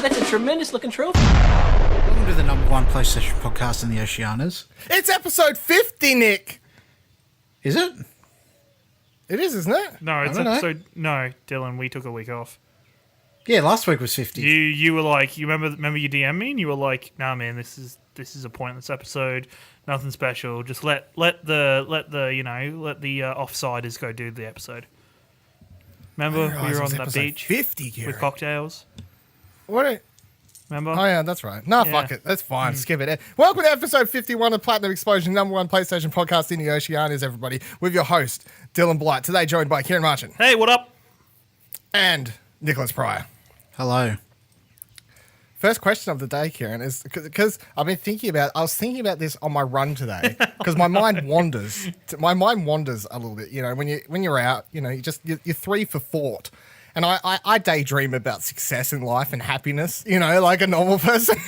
that's a tremendous looking trophy. Welcome to the #1 PlayStation podcast in the Oceanas. It's episode 50, Nick. Is it? It is, isn't it? No, it's episode. No, Dylan, we took a week off. Yeah, last week was 50. You were like, you remember you DM me and you were like, nah, man, this is a pointless episode. Nothing special. Just let the offsiders go do the episode. Remember we were on that beach 50 with cocktails. What? Remember? Oh yeah, that's right. No, Yeah. fuck it. That's fine. Skip it. Welcome to episode 51 of Platinum Explosion, #1 PlayStation podcast in the Oceanas, everybody, with your host, Dylan Blight. Today joined by Ciaran Marchant. Hey, what up? And Nicholas Pryor. Hello. First question of the day, Ciaran, is because I was thinking about this on my run today because my mind wanders. My mind wanders a little bit. You know, when you're out, you know, you're free for thought. And I daydream about success in life and happiness, you know, like a normal person.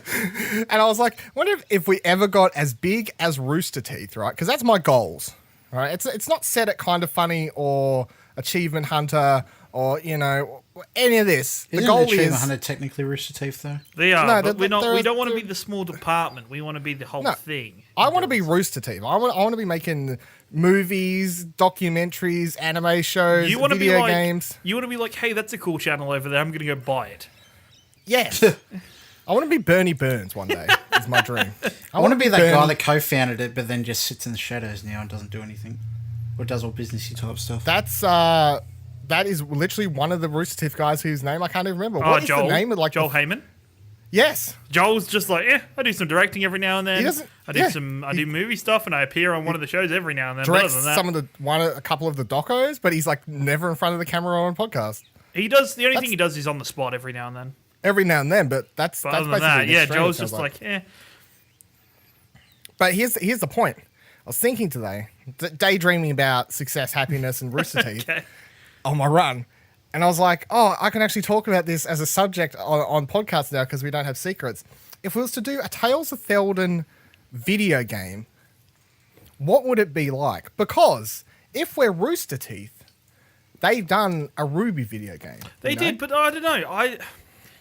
And I was like, wonder if we ever got as big as Rooster Teeth, right? Because that's my goals, right? It's not set at Kind of Funny or Achievement Hunter or, you know, any of this. Isn't the goal Achievement is Hunter technically Rooster Teeth, though? They are, No, but we don't want to there- be the small department. We want to be the whole thing. I want to be Rooster Teeth. I want to be making movies, documentaries, anime shows, You want to be video like, games. You want to be like, hey, that's a cool channel over there. I'm going to go buy it. Yes. I want to be Bernie Burns one day. Is my dream. I want to be that guy that co-founded it, but then just sits in the shadows now and doesn't do anything. Or does all businessy type stuff. That is literally one of the Rooster Teeth guys whose name I can't even remember. What is Joel. the name of Joel Heyman. Yes. Joel's just like, I do some directing every now and then. He doesn't- I yeah. do movie stuff, and I appear on one of the shows every now and then. But Directs other than that, a couple of the docos, but he's like never in front of the camera or on podcast. he does. The only thing he does is on the spot every now and then. Every now and then, but that's But other basically than that, the yeah, extreme, Joel's it sounds just like, eh. But here's the point. I was thinking today, daydreaming about success, happiness, and Rooster Teeth Okay. on my run. And I was like, oh, I can actually talk about this as a subject on podcasts now because we don't have secrets. If we was to do a Tales of Felden video game, what would it be like? Because if we're Rooster Teeth, they've done a Ruby video game. They did, but I don't know.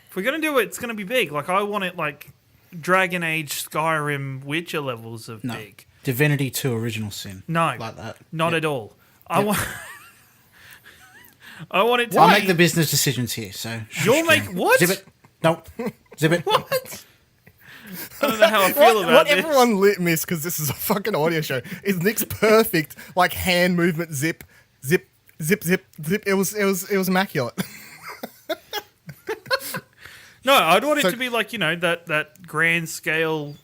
If we're gonna do it, it's gonna be big. Like I want it like Dragon Age, Skyrim, Witcher levels of No. big. Divinity 2 Original Sin. No, Like that. not Yep. at all. Yep. I want it to. I'll be- make the business decisions here, so... You'll make what? Zip it. No. Zip it. What? I don't know how I feel about What this. everyone missed, because this is a fucking audio show, is Nick's perfect like hand movement zip, zip, zip, zip, zip. It was immaculate. No, I'd want it to be like, you know, that grand scale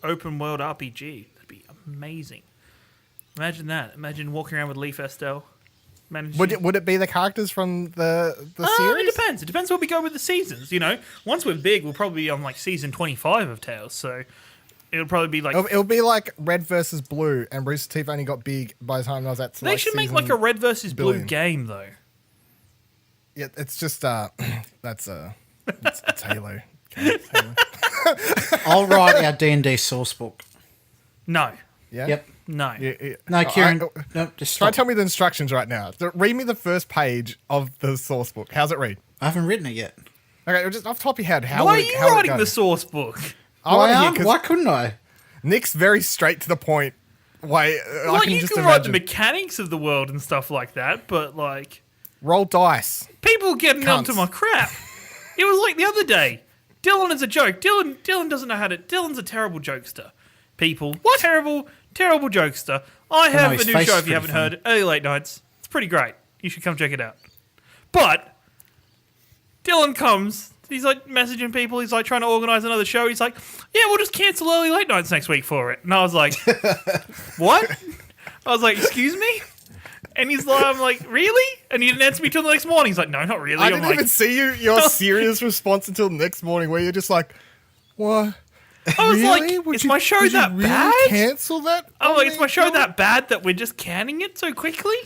open world RPG. That'd be amazing. Imagine that. Imagine walking around with Leaf Estelle. Would it be the characters from the series? It depends. It depends where we go with the seasons. You know, once we're big, we'll probably be on like season 25 of Tales. So it'll probably be like It'll be like Red versus Blue, and Rooster Teeth only got big by the time I was at. they should make like a Red versus Blue game though. Yeah, it's just it's Halo. Halo. I'll write our D&D source book. No, Yeah. Yep. no. Yeah. No, Kieran. I- No, just Try stop. to tell me the instructions right now. Read me the first page of the source book. How's it read? I haven't written it yet. Okay, just off the top of your head. Why are you writing the source book? I want to hear Why, 'cause why couldn't I? Nick's very straight to the point. Why? I Like can you just can write the imagine. mechanics of the world and stuff like that, but like Roll dice. people getting onto Cunts. my crap. It was like the other day. Dylan is a joke. Dylan doesn't know how to. Dylan's a terrible jokester. People, what terrible jokester. I have his a new face show is if you pretty haven't heard. Early Late Nights. It's pretty great. You should come check it out. But Dylan comes. He's like messaging people. He's like trying to organise another show. He's like, yeah, we'll just cancel Early Late Nights next week for it. And I was like, what? I was like, excuse me? And he's like, I'm like, really? And he didn't answer me till the next morning. He's like, no, not really. I I'm didn't like, even see your serious response until the next morning, where you're just like, "What? I was Really? like, Would is you- my show would you that really bad? Cancel that? I'm on like, me, is my show Dylan?" that bad that we're just canning it so quickly?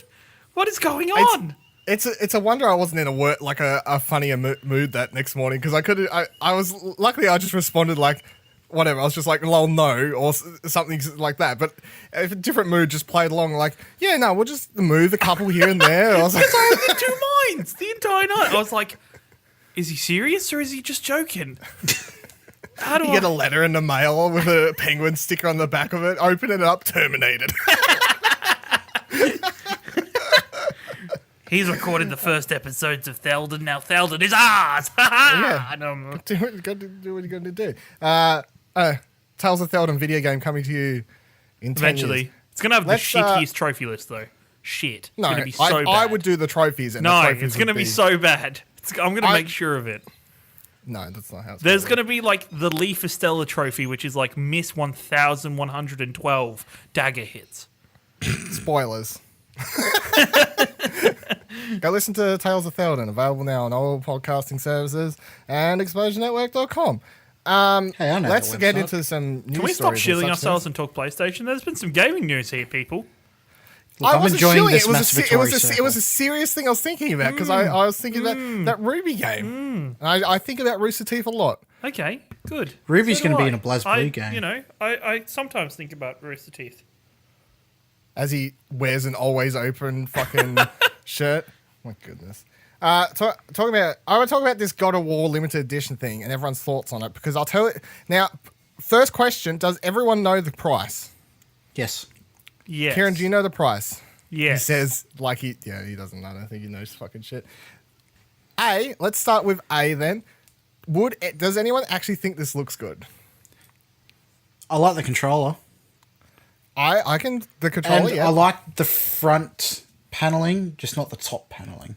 What is going on? It's a wonder I wasn't in a funnier mood that next morning, because I was luckily I just responded like, whatever. I was just like, lol, no, or something like that. But if a different mood just played along, like, yeah, no, we'll just move a couple here and there. I was like, Because I was in two minds the entire night. I was like, is he serious or is he just joking? How do you get a letter in the mail with a penguin sticker on the back of it, open it up, terminated. He's recorded the first episodes of Theldon. Now Theldon is ours. Yeah. No, Do what you're going to do. Tales of Theldon video game coming to you in 10 eventually. years. It's going to have Let's, the shittiest trophy list, though. Shit. It's No, going to be so bad. I would do the trophies. And No, the trophies it's going to would be so bad. I'm going to make sure of it. No, that's not how it's There's gonna going to be like the Leaf Estella trophy, which is like Miss 1112 dagger hits. work. Spoilers. Go listen to Tales of Theldon, available now on all podcasting services and exposurenetwork.com. Hey, I know Let's that get website. into some news Can we stop stories and shilling such ourselves things. and talk PlayStation? There's been some gaming news here, people. Look, I'm wasn't enjoying shilling this it. It was masturbatory it was a serious thing I was thinking about because I was thinking about that Ruby game. And I think about Rooster Teeth a lot. Okay, good. Ruby's So do going to be I. in a BlazBlue game. You know, I sometimes think about Rooster Teeth. As he wears an always open fucking shirt. My goodness. I want to talk about this God of War limited edition thing and everyone's thoughts on it because I'll tell it now. First question: does everyone know the price? Yes. Yes. Ciaran, do you know the price? Yes. He says like he doesn't know. I don't think he knows fucking shit. Let's start with A then. Does anyone actually think this looks good? I like the controller. I can the controller. And Yeah. I like the front paneling, just not the top paneling.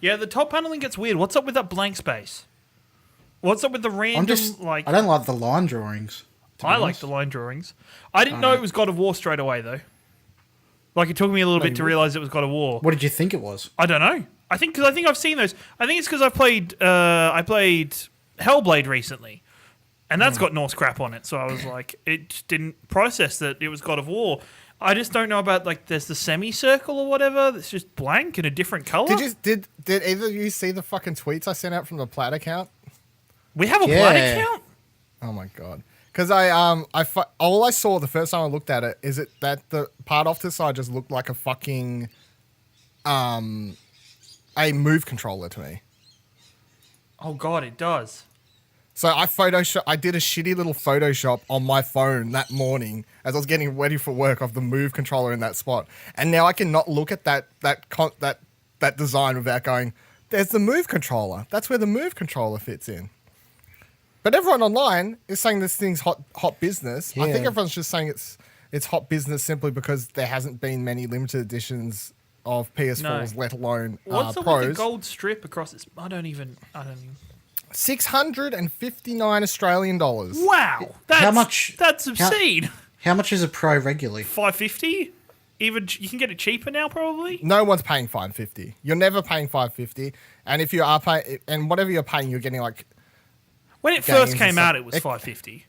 Yeah, the top paneling gets weird. What's up with that blank space? What's up with the random I don't like the line drawings. to be I like honest. the line drawings. I didn't know it was God of War straight away though. Like it took me a little bit to realize it was God of War. What did you think it was? I don't know. I think I've seen those. I think it's because I played Hellblade recently, and that's got Norse crap on it. So I was like, it just didn't process that it was God of War. I just don't know about like there's the semicircle or whatever that's just blank in a different color. Did either of you see the fucking tweets I sent out from the Plaid account? We have a Yeah. blood account. Oh my god! Because all I saw the first time I looked at it is that the part off to the side just looked like a fucking a move controller to me. Oh god, it does. So I did a shitty little Photoshop on my phone that morning as I was getting ready for work of the move controller in that spot, and now I cannot look at that design without going, "There's the move controller. That's where the move controller fits in." But everyone online is saying this thing's hot business. I think Yeah. everyone's just saying it's hot business simply because there hasn't been many limited editions of PS4s, No. let alone What's up Pros. with the gold strip across its? I don't even. 659 Australian dollars. Wow, that's How much- That's obscene. How much is a Pro regularly? $550. Even you can get it cheaper now, probably. No one's paying $550. You're never paying $550, and if you are paying, and whatever you're paying, you're getting like, When it Games first and came stuff. out, it was $550.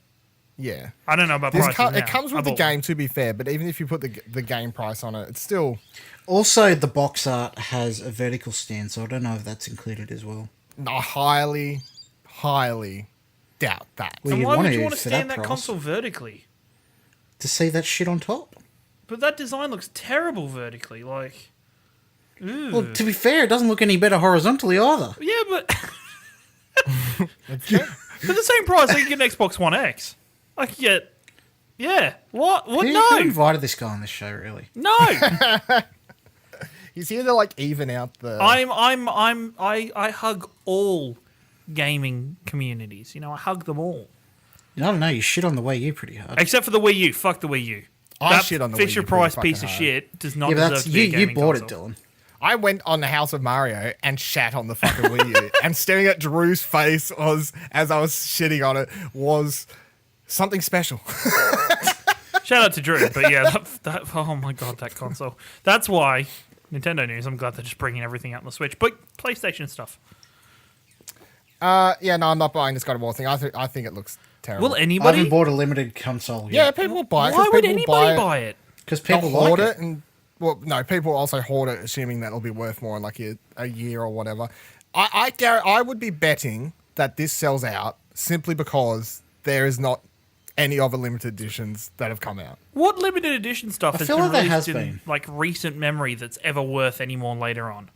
yeah. I don't know about This prices now. it comes I with the bought game, to be fair, but even if you put the game price on it, it's still Also, the box art has a vertical stand, so I don't know if that's included as well. I highly doubt that. Well, And you why want would you to want to for stand that that price. console vertically? To see that shit on top? But that design looks terrible vertically. Like, ooh. Well, to be fair, it doesn't look any better horizontally either. Yeah, but for the same price, I can get an Xbox One X. I can get, yeah. What? What? Who No, invited this guy on this show, really? no. He's here to like even out the. I hug all gaming communities. You know, I hug them all. I don't know, you shit on the Wii U pretty hard. Except for the Wii U. Fuck the Wii U. I That shit on the Wii U Fisher pretty Price fucking piece of hard. shit does not Yeah, but deserve that's to be a you gaming bought console. it, Dylan. I went on the House of Mario and shat on the fucking Wii U, and staring at Drew's face as I was shitting on it was something special. Shout out to Drew, but yeah, oh my god, that console. That's why Nintendo news. I'm glad they're just bringing everything out on the Switch, but PlayStation stuff. Yeah, no, I'm not buying this God of War thing. I think it looks terrible. Will I anybody? haven't bought a limited console Yeah, yet. people will buy it. 'cause Why would people anybody buy it? Because They'll people hoard like it, and well, no, people also hoard it, assuming that it'll be worth more in like a year or whatever. I would be betting that this sells out simply because there is not any other limited editions that have come out. What limited edition stuff has feel been like there released has in been. like recent memory that's ever worth any more later on?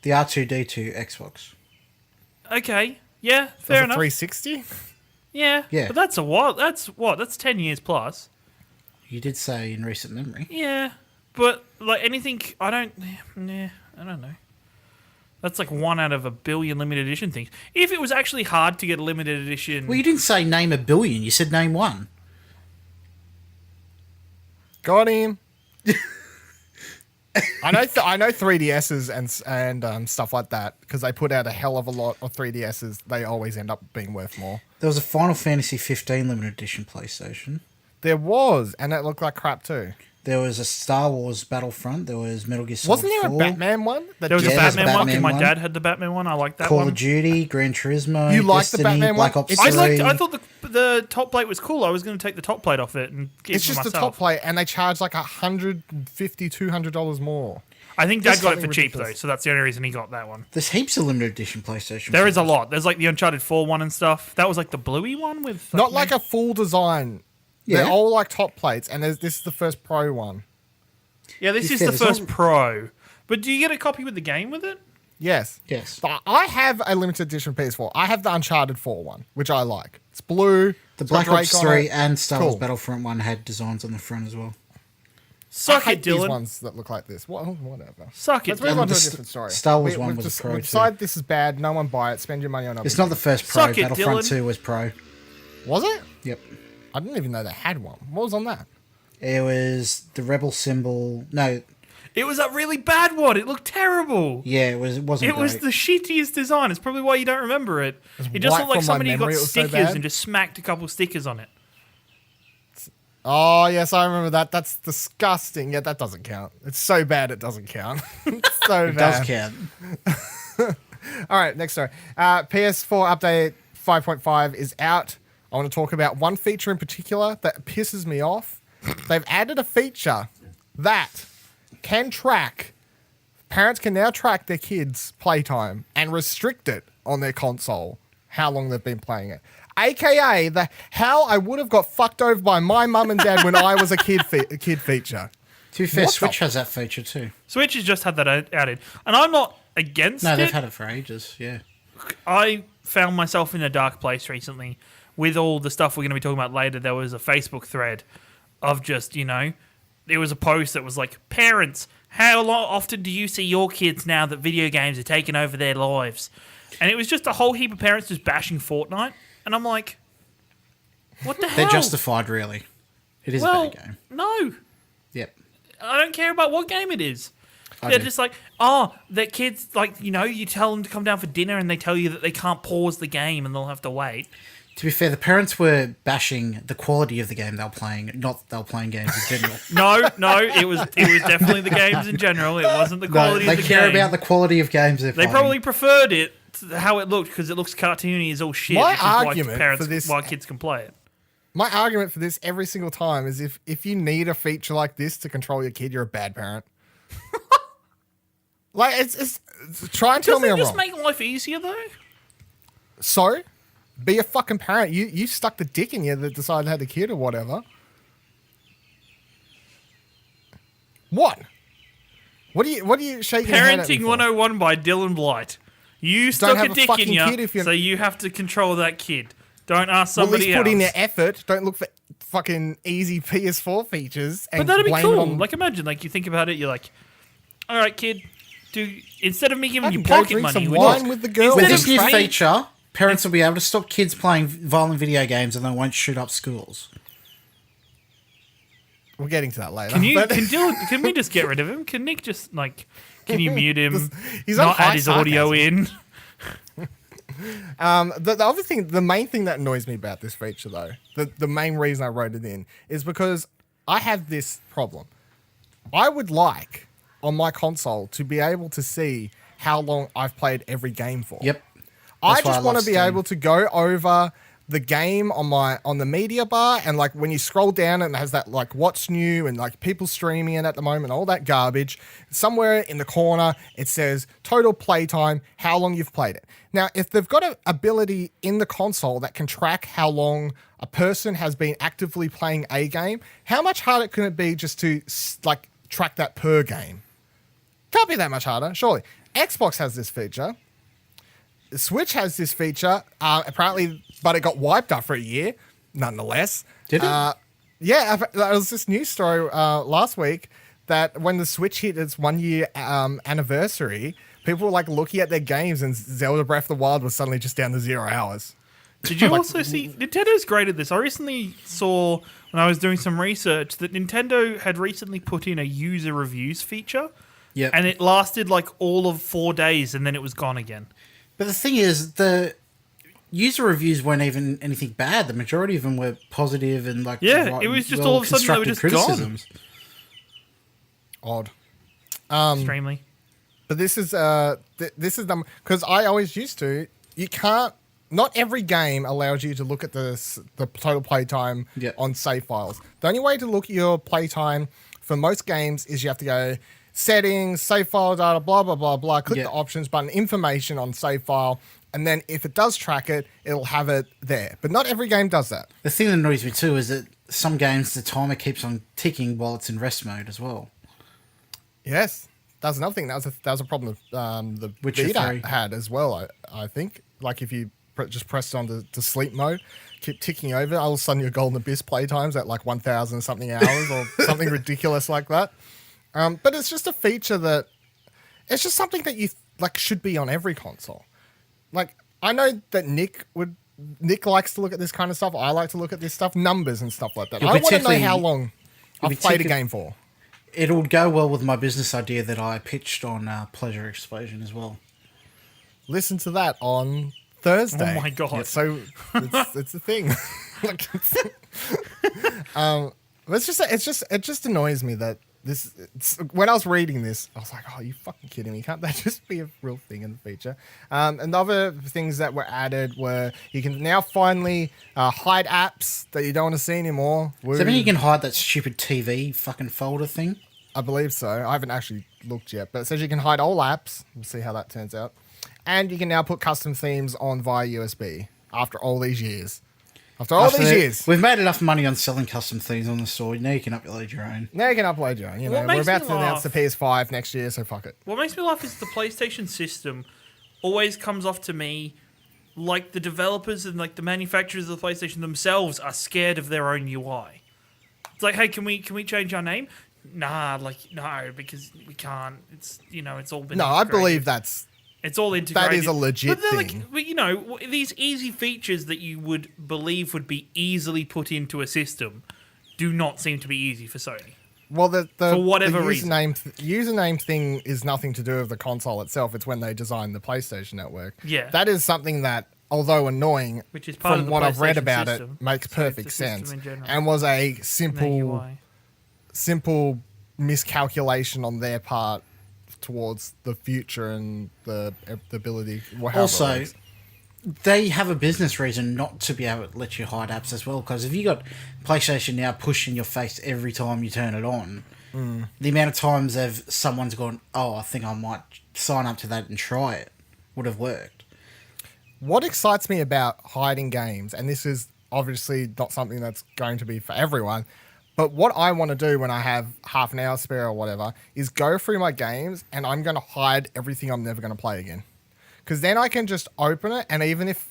The R2D2 Xbox. Okay, yeah, Was fair it enough. 360? Yeah, Yeah. but that's a while. That's 10 years plus. You did say in recent memory. Yeah, but like anything, I don't know. That's like 1 out of a billion limited edition things. If it was actually hard to get a limited edition, Well, you didn't say name a billion. You said name one. Got him. I know 3DSs and stuff like that because they put out a hell of a lot of 3DSs. They always end up being worth more. There was a Final Fantasy 15 limited edition PlayStation. There was, and it looked like crap too. There was a Star Wars Battlefront. There was Metal Gear Solid Wasn't there 4. a Batman one? there was Yeah, a there's a Batman one. 'Cause Batman my one. dad had the Batman one. I like that Call one. of Duty, Gran Turismo, You like the Destiny, Batman Black one? Ops It's 3. I thought the top plate was cool. I was going to take the top plate off it and keep It's it for just the myself. top plate, and they charge like $150, $200 more. I think Dad Just got it for something cheap though, ridiculous. so that's the only reason he got that one. There's heaps of limited edition PlayStation. There is a phones. lot. There's like the Uncharted 4 one and stuff. That was like the bluey one with Not like a full design. Yeah. They're all like top plates, and this is the first pro one. yeah. This To be is fair, the there's first not- pro. But do you get a copy with the game with it? Yes. Yes. But I have a limited edition PS4. I have the Uncharted 4 one, which I like. It's blue. The it's got Black Ops Drake on 3 it. and Star Wars Cool. Battlefront 1 had designs on the front as well. Suck I it, hate these Dylan. ones that look like this. Whatever. Suck it, Let's move And on to the a different story. Star Wars one was just, a pro we too. decided this is bad. No one buy it. Spend your money on other It's not the first pro. Suck it, Battlefront Dylan. 2 was pro. Was it? Yep. I didn't even know they had one. What was on that? It was the Rebel symbol. No, It was a really bad one. It looked terrible. yeah, it wasn't It was great. the shittiest design. It's probably why you don't remember it. It just right looked like from my somebody got memory, it was so stickers bad. and just smacked a couple stickers on it. Oh, yes, I remember that. That's disgusting. Yeah, that doesn't count. It's so bad it doesn't count. It's so It bad. does count. All right, next story. PS4 update 5.5 is out. I want to talk about one feature in particular that pisses me off. They've added a feature that can track. Parents can now track their kids' playtime and restrict it on their console, how long they've been playing it. AKA the how I would have got fucked over by my mum and dad when I was a kid feature. To be fair, What the- Switch has that feature too. Switch has just had that added. And I'm not against No, it. they've had it for ages. Yeah. I found myself in a dark place recently with all the stuff we're going to be talking about later. There was a Facebook thread of just, there was a post that was like, parents, often do you see your kids now that video games are taking over their lives? And it was just a whole heap of parents just bashing Fortnite. And I'm like, what the hell? They're justified, really. It is a bad game. No. Yep. I don't care about what game it is. I They're do. just like, that kids, you tell them to come down for dinner and they tell you that they can't pause the game and they'll have to wait. To be fair, the parents were bashing the quality of the game they were playing, not that they were playing games in general. No, it was definitely the games in general. It wasn't the No, quality they of the care game. about the quality of games they're They playing. probably preferred it to how it looked because it looks cartoony as all shit. My which is why argument parents, for this- why kids can play it. My argument for this every single time is if you need a feature like this to control your kid, you're a bad parent. Like it's try and tell me Doesn't I'm it just wrong. make life easier though? So, be a fucking parent. You stuck the dick in you that decided to have the kid or whatever. What? What are you shaking your head at me Parenting for? 101 by Dylan Blight. You stuck have a a dick in fucking you, kid if you're- so you have to control that kid. Don't ask Well, at somebody least else. put in the effort. Don't look for fucking easy PS4 features. And But that'd be blame it cool. on- Like, imagine, you think about it, you're like, all right, kid, instead of me giving you can go pocket drink money, some we wine just- with the girl. With instead this of new me- feature, parents will be able to stop kids playing violent video games and they won't shoot up schools. We're getting to that later. Can you? but- Can we just get rid of him? Can Nick just Can you mute him? He's on not high add his audio in. The other thing, the main thing that annoys me about this feature, though, the main reason I wrote it in is because I have this problem. I would like on my console to be able to see how long I've played every game for. Yep. I That's why just want to love be Steam. able to go over the game on the media bar, and like when you scroll down and it has that like what's new and like people streaming it at the moment, all that garbage. Somewhere in the corner it says total playtime, how long you've played it. Now, if they've got an ability in the console that can track how long a person has been actively playing a game, how much harder can it be just to like track that per game? Can't be that much harder, surely. Xbox has this feature. The Switch has this feature, apparently, but it got wiped after a year, nonetheless. Did it? Yeah, there was this news story last week that when the Switch hit its 1 year anniversary, people were like looking at their games and Zelda Breath of the Wild was suddenly just down to 0 hours. Did you also see Nintendo's great at this? I recently saw when I was doing some research that Nintendo had recently put in a user reviews feature. Yeah. And it lasted like all of 4 days and then it was gone again. But the thing is, the user reviews weren't even anything bad. The majority of them were positive and like it was just all of a sudden they were just criticisms. Odd. Extremely. But this is them because I always used to. You can't. Not every game allows you to look at the total playtime on save files. The only way to look at your playtime for most games is you have to go settings, save file data, blah, blah, blah, blah. Click the options button, information on save file. And then if it does track it, it'll have it there. But not every game does that. The thing that annoys me too is that some games, the timer keeps on ticking while it's in rest mode as well. Yes. That's another thing. That was a problem the Vita had as well, I think. Like if you just press it on to sleep mode, keep ticking over, all of a sudden your Golden Abyss playtime's at like 1,000 something hours or something ridiculous like that. But it's just a feature that it's just something that you like should be on every console. Like I know that Nick likes to look at this kind of stuff. I like to look at this stuff, numbers and stuff like that. I want to know how long I've played a game for. It'll go well with my business idea that I pitched on Pleasure Explosion as well. Listen to that on Thursday. Oh my god! So it's a thing. It just annoys me that when I was reading this, I was like, "Oh, you fucking kidding me? Can't that just be a real thing in the future?" And the other things that were added were you can now finally hide apps that you don't want to see anymore. Does that mean you can hide that stupid TV fucking folder thing? I believe so. I haven't actually looked yet, but it says you can hide all apps. We'll see how that turns out. And you can now put custom themes on via USB after all these years. We've made enough money on selling custom themes on the store. Now you can upload your own. You know, we're about to announce the PS5 next year, so fuck it. What makes me laugh is the PlayStation system always comes off to me like the developers and like the manufacturers of the PlayStation themselves are scared of their own UI. It's like, hey, can we change our name? Nah, no, because we can't. It's it's all been. No, integrated. I believe it's all integrated. That is a legit thing. But these easy features that you would believe would be easily put into a system do not seem to be easy for Sony. Well, for whatever reason. Username thing is nothing to do with the console itself. It's when they designed the PlayStation Network. Yeah. That is something that, although annoying, which is part from of the what I've read PlayStation about system, it, makes perfect the system sense. in general. And was a UI. simple miscalculation on their part towards the future and the ability. Also, they have a business reason not to be able to let you hide apps as well. Because if you got PlayStation Now pushing your face every time you turn it on, the amount of times someone's gone, "Oh, I think I might sign up to that and try it," would have worked. What excites me about hiding games, and this is obviously not something that's going to be for everyone, but what I want to do when I have half an hour spare or whatever is go through my games and I'm going to hide everything I'm never going to play again. Because then I can just open it, and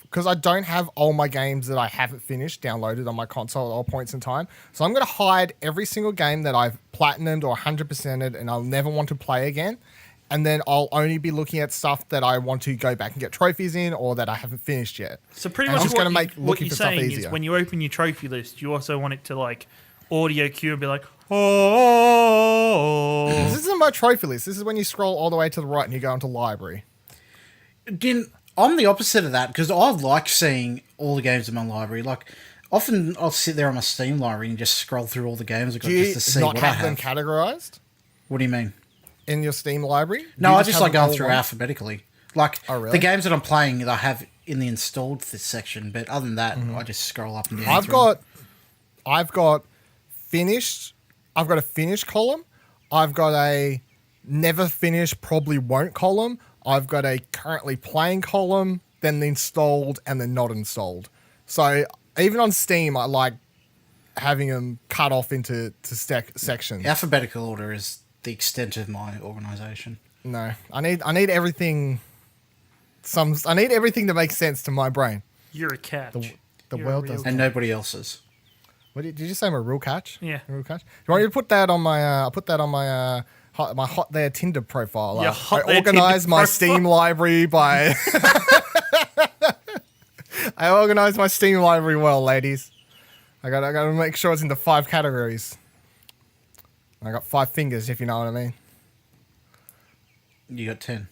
because I don't have all my games that I haven't finished downloaded on my console at all points in time, so I'm going to hide every single game that I've platinumed or 100%ed and I'll never want to play again. And then I'll only be looking at stuff that I want to go back and get trophies in or that I haven't finished yet. So pretty much what you're saying is when you open your trophy list, you also want it to like audio cue and be like, oh. This isn't my trophy list. This is when you scroll all the way to the right and you go into library. Again, I'm the opposite of that because I like seeing all the games in my library. Like, often I'll sit there on my Steam library and just scroll through all the games I've got just to see what I have. Do you not have them categorized? What do you mean? In your Steam library? No, I just like going through alphabetically. Like, oh, really? The games that I'm playing, I have in the installed section, but other than that, I just scroll up and down. I've got finished. I've got a finished column. I've got a never finished, probably won't column. I've got a currently playing column, then the installed, and then not installed. So even on Steam, I like having them cut off into sections. Alphabetical order is the extent of my organisation. No, I need everything. I need everything to make sense to my brain. You're a catch. The You're world a real does. And nobody else's. What did you say? I'm a real catch? Yeah. A real catch. You want me to put that on my? I'll put that on my my Hot There Tinder profile. Your Hot There I organize Tinder my profile. Steam library by. I organize my Steam library well, ladies. I got to make sure it's into 5 categories. I got 5 fingers, if you know what I mean. You got 10.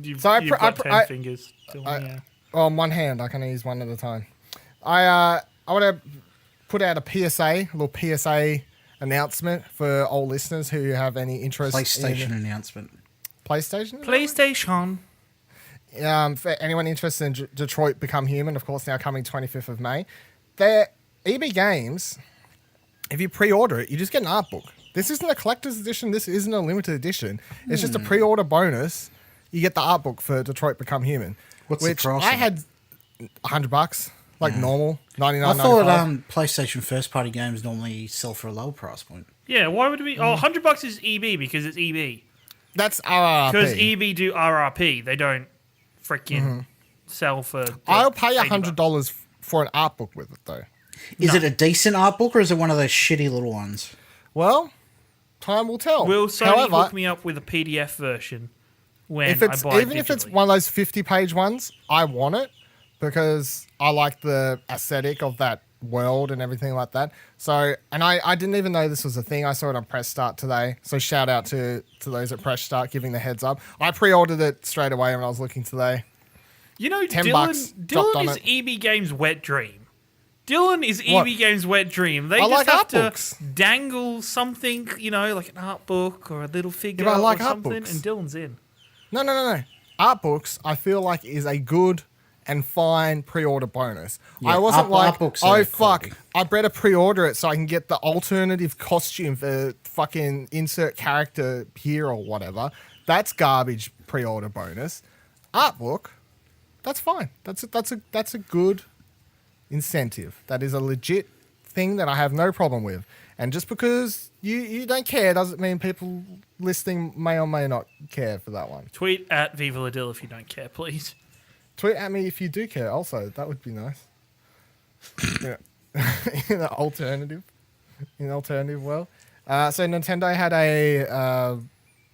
You've So got 10 fingers. Yeah. Well, on one hand, I can use one at a time. I want to put out a PSA, a little PSA announcement for all listeners who have any interest PlayStation in announcement. PlayStation. PlayStation. For anyone interested in Detroit Become Human, of course, now coming 25th of May. Their EB Games, if you pre-order it, you just get an art book. This isn't a collector's edition. This isn't a limited edition. It's just a pre-order bonus. You get the art book for Detroit Become Human. What's the which price I on had $100, like normal, $99.95. I thought PlayStation first-party games normally sell for a lower price point. Yeah, why would it be? Oh, $100 is EB because it's EB. That's RRP. Because EB do RRP. They don't freaking sell for. I'll pay $80. $100 for an art book with it, though. Is it a decent art book or is it one of those shitty little ones? Well, time will tell. Will Sony However, hook me up with a PDF version when if it's I buy even if it's digitally? one of those 50-page ones, I want it because I like the aesthetic of that world and everything like that. So, and I didn't even know this was a thing. I saw it on Press Start today. So shout out to those at Press Start giving the heads up. I pre-ordered it straight away when I was looking today. You know, $10 dropped on Dylan is it. EB Games' wet dream. Dylan is What? EB Games' wet dream. They I just like have art to books. dangle something, you know, like an art book or a little figure but I like or art something, books. and Dylan's in. No. Art books, I feel like, is a good and fine pre-order bonus. Yeah, I wasn't art books are oh, fuck, quality. I better pre-order it so I can get the alternative costume for fucking insert character here or whatever. That's garbage pre-order bonus. Art book, that's fine. That's a good incentive. That is a legit thing that I have no problem with. And just because you don't care doesn't mean people listening may or may not care for that one. Tweet at Viva La Dill if you don't care, please. Tweet at me if you do care. Also, that would be nice. Yeah. In an alternative world. So Nintendo had a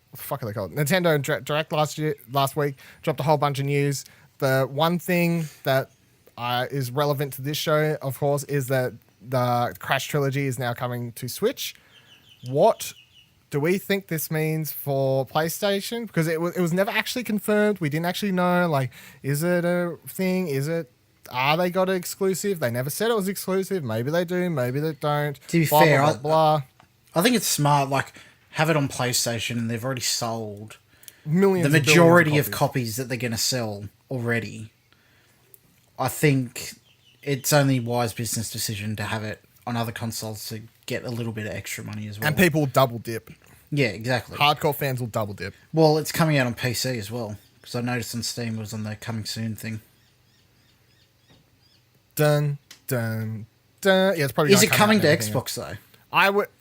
what the fuck are they called? Nintendo Direct last week dropped a whole bunch of news. The one thing that is relevant to this show, of course, is that the Crash trilogy is now coming to Switch. What do we think this means for PlayStation? Because it was never actually confirmed. We didn't actually know, like, is it a thing? Are they got it exclusive? They never said it was exclusive. Maybe they do, maybe they don't. To be blah, fair, blah, blah, blah. I think it's smart, like, have it on PlayStation and they've already sold Millions the and billions majority of copies that they're going to sell already. I think it's only a wise business decision to have it on other consoles to get a little bit of extra money as well. And people will double dip. Yeah, exactly. Hardcore fans will double dip. Well, it's coming out on PC as well, because I noticed on Steam it was on the coming soon thing. Dun, dun, dun. Yeah, it's probably Is gonna it come coming out to and everything Xbox, though?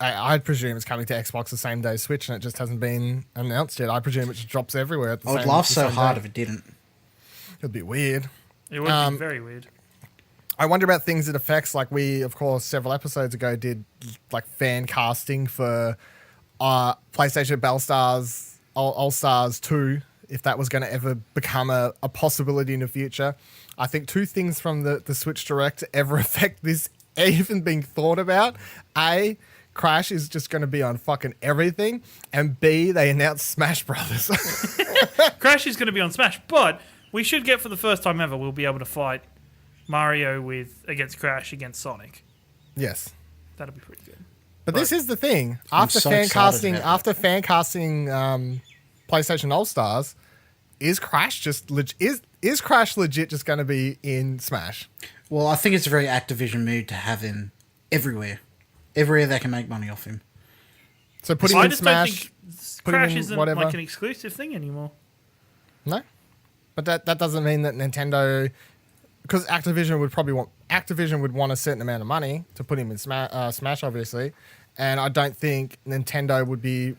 I'd presume it's coming to Xbox the same day as Switch, and it just hasn't been announced yet. I presume it just drops everywhere at the I same would laugh the so same hard day. if it didn't. It'd be weird. It would be very weird. I wonder about things it affects. Like we, of course, several episodes ago did like fan casting for PlayStation Ballstars All Stars 2, if that was going to ever become a possibility in the future. I think 2 things from the Switch Direct ever affect this even being thought about. A, Crash is just going to be on fucking everything. And B, they announced Smash Brothers. Crash is going to be on Smash, but we should get, for the first time ever, we'll be able to fight Mario against Crash against Sonic. Yes. That'll be pretty good. But this is the thing. I'm After so fan excited casting, about PlayStation All Stars, is Crash is Crash legit just going to be in Smash? Well, I think it's a very Activision move to have him everywhere. Everywhere they can make money off him. So put him I in just Smash. don't think put him Crash in isn't whatever. like an exclusive thing anymore. No, but that doesn't mean that Nintendo, because Activision would want a certain amount of money to put him in Smash, obviously, and I don't think Nintendo would be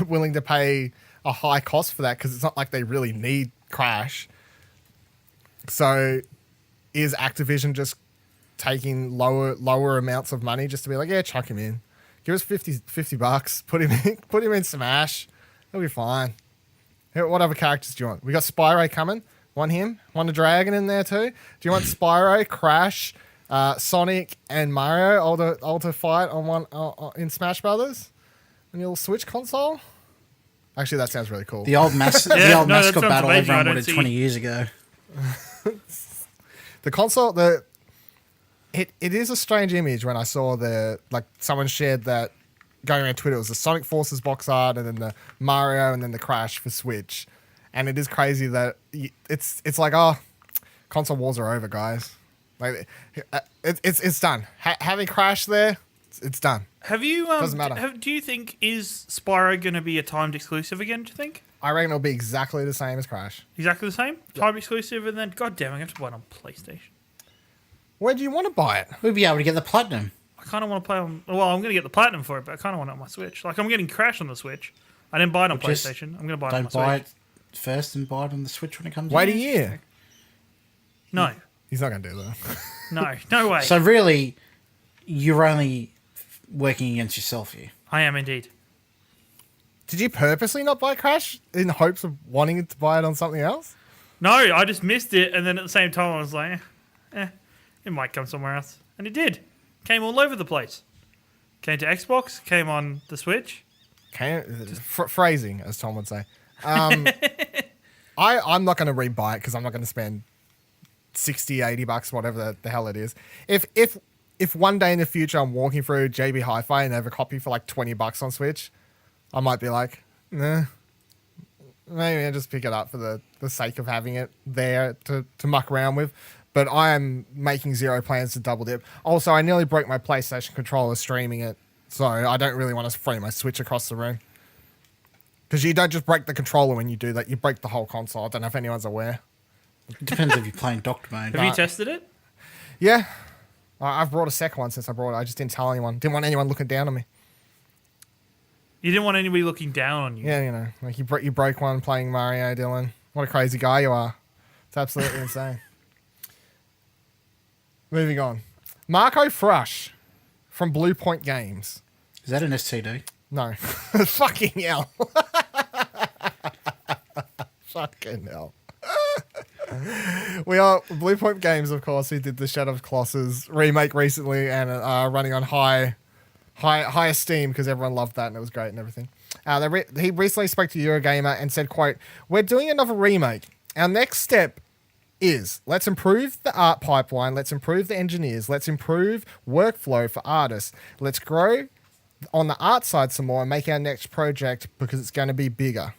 willing to pay a high cost for that because it's not like they really need Crash. So, is Activision just taking lower amounts of money just to be like, yeah, chuck him in, give us $50, put him in Smash, he'll be fine. What other characters do you want? We got Spyro coming. Want him? Want a dragon in there too? Do you want Spyro, Crash, Sonic, and Mario all to fight on one in Smash Brothers? On your Switch console? Actually, that sounds really cool. The old mascot that battle sounds amazing. I everyone don't wanted see- 20 years ago. The console, it is a strange image when I saw someone shared that going around Twitter. It was the Sonic Forces box art and then the Mario and then the Crash for Switch. And it is crazy that it's like, oh, console wars are over, guys. Like it's done. Having Crash there, it's done. Have you? Doesn't matter. Do you think is Spyro going to be a timed exclusive again? Do you think I reckon it'll be exactly the same as Crash. exactly the same timed exclusive? And then, god damn, I have to buy it on PlayStation. Where do you want to buy it? We'd be able to get the platinum. I kind of want to play on. Well, I'm going to get the platinum for it, but I kind of want it on my Switch. Like I'm getting Crash on the Switch. I didn't buy it on Just PlayStation. I'm going to buy it on my Don't buy Switch. it first and buy it on the Switch when it comes Wait out. a year. No, He's not going to do that. no way. So really, you're only working against yourself here. I am indeed. Did you purposely not buy Crash in hopes of wanting to buy it on something else? No, I just missed it, and then at the same time I was like, it might come somewhere else, and it did. Came all over the place. Came to Xbox. Came on the Switch. Phrasing, as Tom would say. I'm not going to rebuy it because I'm not going to spend $60, $80, whatever the hell it is. If one day in the future I'm walking through JB Hi-Fi and they have a copy for like $20 on Switch, I might be like, nah. Maybe I just pick it up for the sake of having it there to muck around with. But I am making zero plans to double dip. Also, I nearly broke my PlayStation controller streaming it, so I don't really want to throw my Switch across the room. Because you don't just break the controller when you do that, you break the whole console. I don't know if anyone's aware. It depends if you're playing Doctor Mode. Have you tested it? Yeah. I've brought a second one since I brought it. I just didn't tell anyone. Didn't want anyone looking down on me. You didn't want anybody looking down on you. Yeah, you know, like you broke one playing Mario, Dylan. What a crazy guy you are. It's absolutely insane. Moving on. Marco Frush from Blue Point Games. Is that an STD? No. Fucking hell. Fucking hell. We are Blue Point Games, of course, who did the Shadow of Colossus remake recently and are running on high esteem because everyone loved that and it was great and everything. He recently spoke to Eurogamer and said, quote, "We're doing another remake. Our next step is let's improve the art pipeline, let's improve the engineers, let's improve workflow for artists, let's grow on the art side some more and make our next project because it's going to be bigger."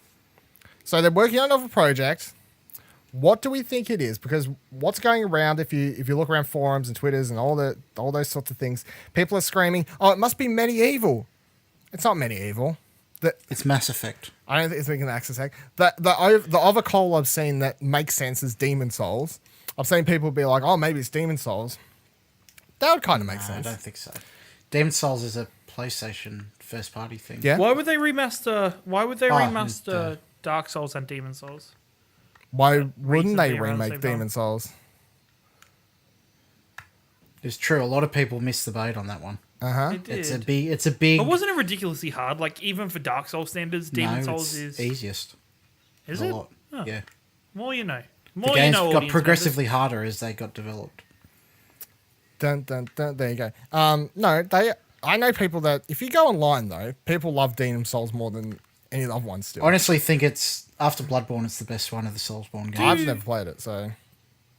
So they're working on another project. What do we think it is? Because what's going around, if you look around forums and Twitters and all those sorts of things, people are screaming, "Oh, it must be medieval." It's not medieval. It's Mass Effect. I don't think it's making the access hack. The other call I've seen that makes sense is Demon Souls. I've seen people be like, "Oh, maybe it's Demon Souls." That would kind of make No, sense. I don't think so. Demon Souls is a PlayStation first party thing. Yeah. Why would they remaster? the- Dark Souls and Demon Souls? Why wouldn't they recently around the remake same time. Demon Souls? It's true. A lot of people missed the boat on that one. It It's a did. big. It's a big. But wasn't it ridiculously hard? Like even for Dark Souls standards, Demon Souls it's is easiest. is a it? lot. Oh. Yeah. More you know. The More you games know. got audience progressively harder as they got developed. Dun, dun, dun, there you go. No, I know people that if you go online though, people love Demon Souls more than any of the other ones still. I honestly think it's after Bloodborne. It's the best one of the Soulsborne games. I've never played it, so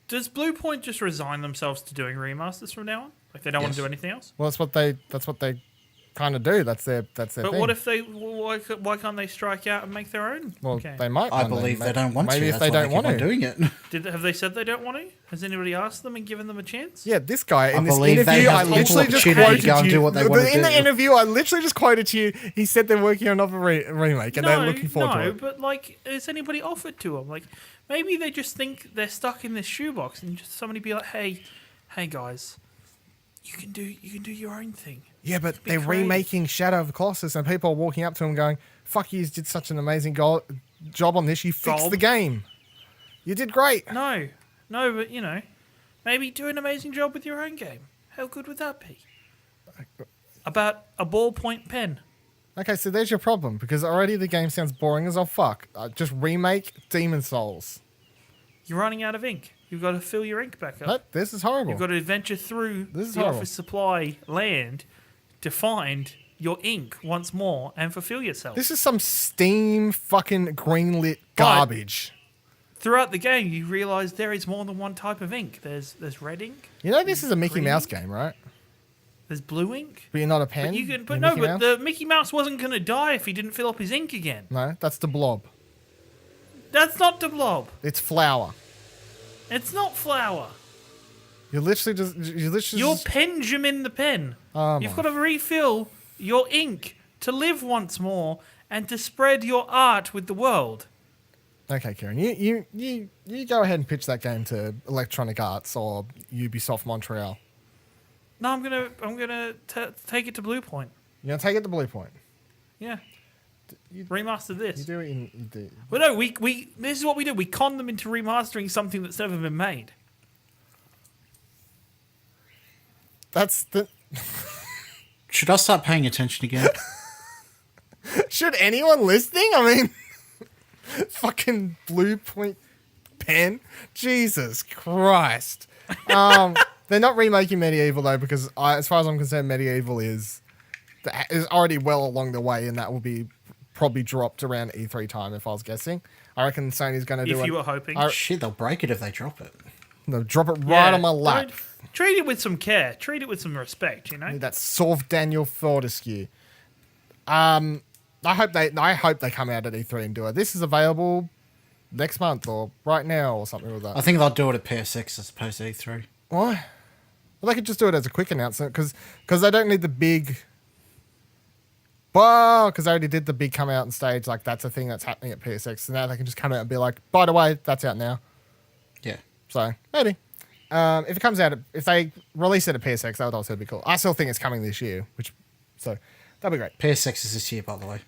Does Blue Point just resign themselves to doing remasters from now on? Like they don't want Yes. to do anything else? well, that's what they kind of do. That's their But thing. what if they? Why can't they strike out and make their own? Well, game? they might. I one day. believe they don't want Maybe to. if That's they why don't keep want on to. doing it. Have they said they don't want to? Has anybody asked them and given them a chance? Yeah, this guy in I this believe they interview, have I equal literally just opportunity quoted to go and you. do what they want to In the do. interview, I literally just quoted you. He said they're working on another remake and they're looking forward to it. But like, has anybody offered to them? Like, maybe they just think they're stuck in this shoebox, and just somebody be like, "Hey guys, you can do your own thing." Yeah, but Be they're creative. remaking Shadow of the Colossus, and people are walking up to him going, "Fuck you did such an amazing job on this. You fixed Gob. the game. You did great." No, but maybe do an amazing job with your own game. How good would that be? About a ballpoint pen. Okay, so there's your problem, because already the game sounds boring as all fuck. Just remake Demon Souls. You're running out of ink. You've got to fill your ink back up. No, this is horrible. You've got to venture through This is the horrible. office supply land to find your ink once more and fulfill yourself. This is some Steam fucking greenlit garbage. Throughout the game, you realise there is more than one type of ink. There's red ink, You know this is a Mickey Green? Mouse game, right? there's blue ink. But you're not a pen? But You're but Mickey Mouse? the Mickey Mouse wasn't going to die if he didn't fill up his ink again. No, that's the blob. That's not the blob. It's flour. It's not flour. You're literally just... You're Benjamin the pen. Oh You've my- got to refill your ink to live once more and to spread your art with the world. Okay, Kieran, you go ahead and pitch that game to Electronic Arts or Ubisoft Montreal. No, I'm gonna take it to Blue Point. You're gonna take it to Blue Point. Yeah, You remaster this. do it in... You do. Well, no, we this is what we do. We con them into remastering something that's never been made. That's the... Should I start paying attention again? Should anyone listening? I mean... fucking Blue Point pen? Jesus Christ. They're not remaking Medieval, though, because as far as I'm concerned, Medieval is already well along the way, and that will be probably dropped around E3 time, if I was guessing. I reckon Sony's going to do If it. you were hoping, Shit, they'll break it if they drop it. No, drop it right Yeah, on my lap. treat it with some care. Treat it with some respect. That's Sorv Daniel Fortescue. I hope they come out at E3 and do it. This is available next month or right now or something like that. I think they'll do it at PSX as opposed to E3. Why? Well, they could just do it as a quick announcement because they don't need the big. Well, because they already did the big come out and stage, like that's a thing that's happening at PSX. So now they can just come out and be like, by the way, that's out now. Yeah. So maybe if it comes out, if they release it at PSX, that would also be cool. I still think it's coming this year, so that'd be great. PSX is this year, by the way.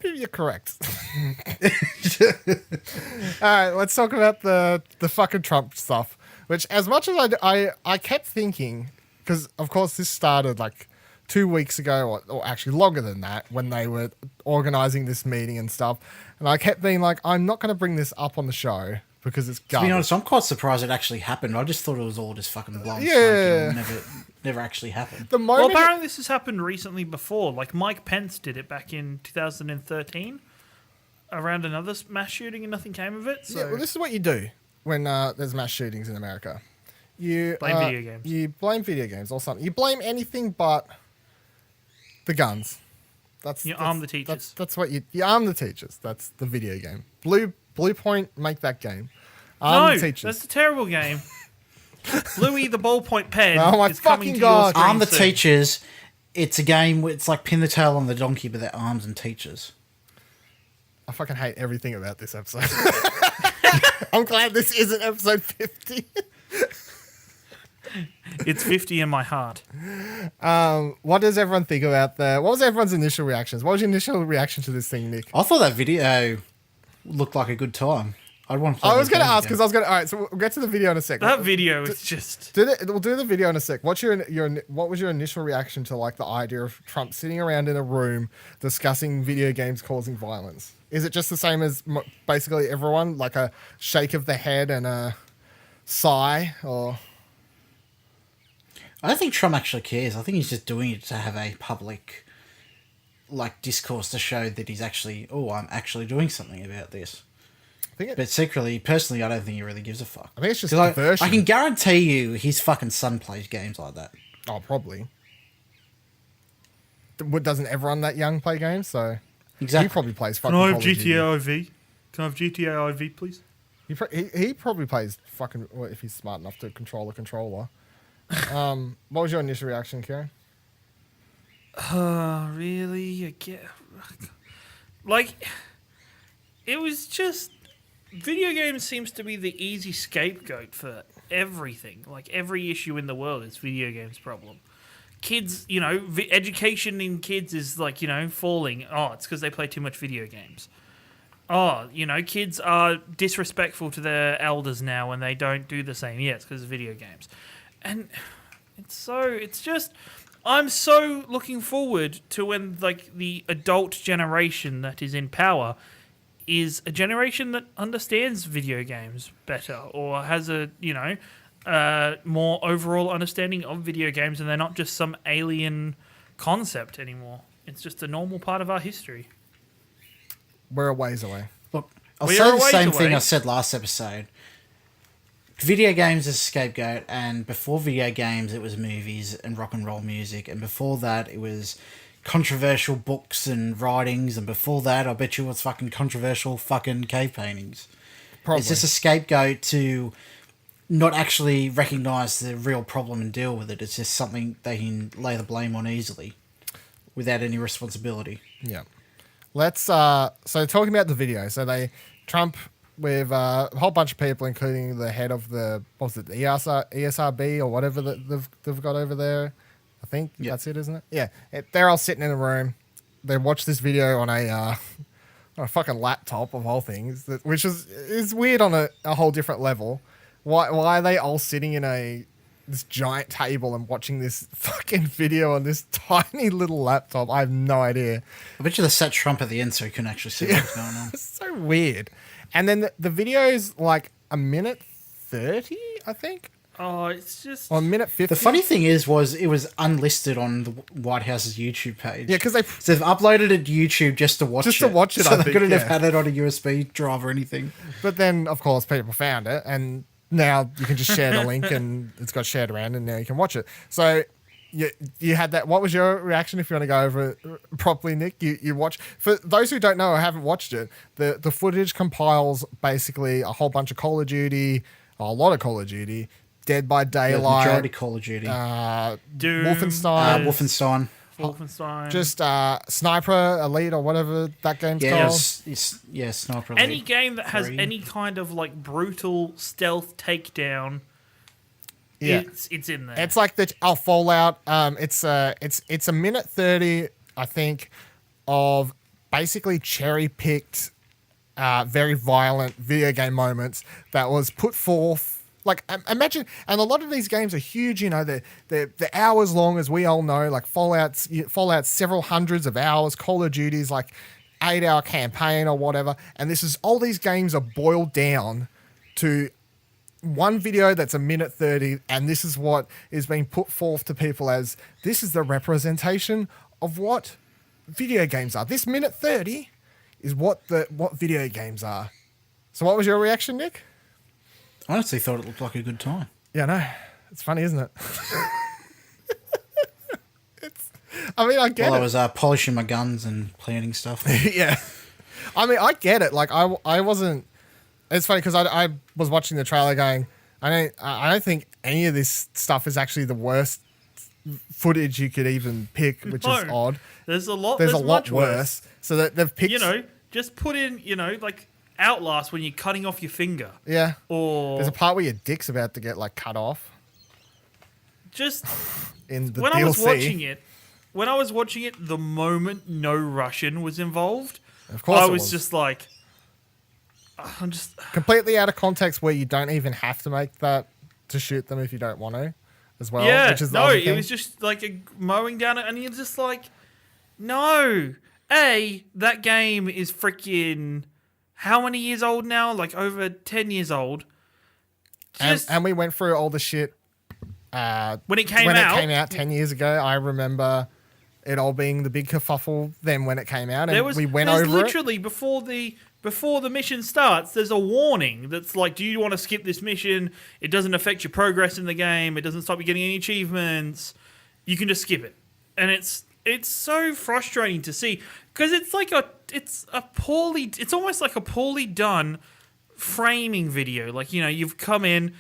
You're correct. All right, let's talk about the fucking Trump stuff. Which, as much as I kept thinking, because of course this started like 2 weeks ago, or actually longer than that, when they were organizing this meeting and stuff, and I kept being like, I'm not going to bring this up on the show because it's To garbage. be honest, I'm quite surprised it actually happened. I just thought it was all just fucking blowing Yeah. smoke and never actually happened. The Well, moment apparently this has happened recently before. Like Mike Pence did it back in 2013 around another mass shooting, and nothing came of it. So Yeah, well, this is what you do when there's mass shootings in America. You Blame video games. You blame video games or something. You blame anything but the guns. You arm the teachers. That's what you arm the teachers. That's the video game. Blue Point, make that game. Arm no, the teachers. that's a terrible game. Bluey the ballpoint pen Oh my is coming fucking to God. your screen Arm the soon. teachers. It's a game where it's like pin the tail on the donkey, but they're arms and teachers. I fucking hate everything about this episode. I'm glad this isn't episode 50. It's 50 in my heart. What does everyone think about what was everyone's initial reactions? What was your initial reaction to this thing, Nick? I thought that video looked like a good time. I'd want to play I was those going to games ask because again. I was going to. All right, so we'll get to the video in a sec. That video is just. We'll do the video in a sec. What's what was your initial reaction to like the idea of Trump sitting around in a room discussing video games causing violence? Is it just the same as basically everyone, like a shake of the head and a sigh, or? I don't think Trump actually cares. I think he's just doing it to have a public, like, discourse to show that he's actually, I'm actually doing something about this. But secretly, personally, I don't think he really gives a fuck. I think it's just 'Cause diversion. I can guarantee you his fucking son plays games like that. Oh, probably. doesn't everyone that young play games? So Exactly. he probably plays Can fucking I have Call of Duty. GTA IV? Can I have GTA IV, please? He probably plays fucking, well, if he's smart enough to control a controller. What was your initial reaction, Ciaran? Really? Like, it was just... Video games seems to be the easy scapegoat for everything. Like, every issue in the world is video games' problem. Kids, education in kids is, like, falling. Oh, it's because they play too much video games. Oh, kids are disrespectful to their elders now and they don't do the same. Yeah, it's because of video games. And I'm so looking forward to when, like, the adult generation that is in power is a generation that understands video games better or has a, more overall understanding of video games, and they're not just some alien concept anymore. It's just a normal part of our history. We're a ways away. Look, I'll We say are the a ways same thing away. I said last episode. Video games is a scapegoat, and before video games, it was movies and rock and roll music, and before that, it was controversial books and writings, and before that, I bet you it was fucking controversial fucking cave paintings. Probably. It's just a scapegoat to not actually recognise the real problem and deal with it. It's just something they can lay the blame on easily without any responsibility. Yeah. Let's so talking about the video. So Trump with a whole bunch of people, including the head of the ESRB or whatever that they've got over there. I think that's it, isn't it? Yeah. They're all sitting in a room. They watch this video on a fucking laptop of all things, which is weird on a whole different level. Why are they all sitting in this giant table and watching this fucking video on this tiny little laptop? I have no idea. I bet you they set Trump at the end so he couldn't actually see what's going on. It's so weird. And then the video is like a minute 30, I think. Oh, it's just... Or a minute 50. The funny thing it was unlisted on the White House's YouTube page. Yeah, because So they've uploaded it to YouTube just to watch it. Just to watch it, So I they think, couldn't have yeah. had it on a USB drive or anything. But then, of course, people found it, and now you can just share the link, and it's got shared around, and now you can watch it. So you had that. What was your reaction, if you want to go over it properly, Nick? You watch. For those who don't know or haven't watched it, the footage compiles basically a whole bunch of Call of Duty, a lot of Call of Duty, Dead by Yeah, Daylight, majority Call of Duty. Doom, Wolfenstein, Wolfenstein. just Sniper Elite or whatever that game's Yeah, called. Sniper Elite. any game that has 3. any kind of, like, brutal stealth takedown, Yeah. it's in there. It's like Fallout. It's a minute 30, I think, of basically cherry picked, very violent video game moments that was put forth. Like, imagine, and a lot of these games are huge. They're hours long, as we all know. Like Fallout's several hundreds of hours. Call of Duty's like 8-hour campaign or whatever. And all these games are boiled down to one video that's a minute 30, and this is what is being put forth to people as this is the representation of what video games are. This minute 30 is what video games are. So what was your reaction, Nick? I honestly thought it looked like a good time. Yeah, no. It's funny, isn't it? I get While it. I was polishing my guns and planning stuff. Yeah. I mean, I get it. Like, I wasn't... It's funny because I was watching the trailer going, I don't think any of this stuff is actually the worst footage you could even pick, which is odd. There's a lot. There's a lot much worse. So that they've picked... Just put in, like Outlast when you're cutting off your finger. Yeah. Or There's a part where your dick's about to get, like, cut off just in the when DLC. I was watching it, the moment no Russian was involved, Of course I it was just like, I'm just... Completely out of context where you don't even have to make that to shoot them if you don't want to as well. Yeah, Which is the no, other it thing. was just like mowing down it, and you're just like, no. That game is freaking how many years old now? Like over 10 years old. And we went through all the shit when it came when out. it came out 10 years ago. I remember it all being the big kerfuffle then when it came out, and we went over literally before the mission starts, there's a warning that's like, do you want to skip this mission? It doesn't affect your progress in the game. It doesn't stop you getting any achievements. You can just skip it. And it's it's so frustrating to see because it's almost like a poorly done framing video. Like, you've come in,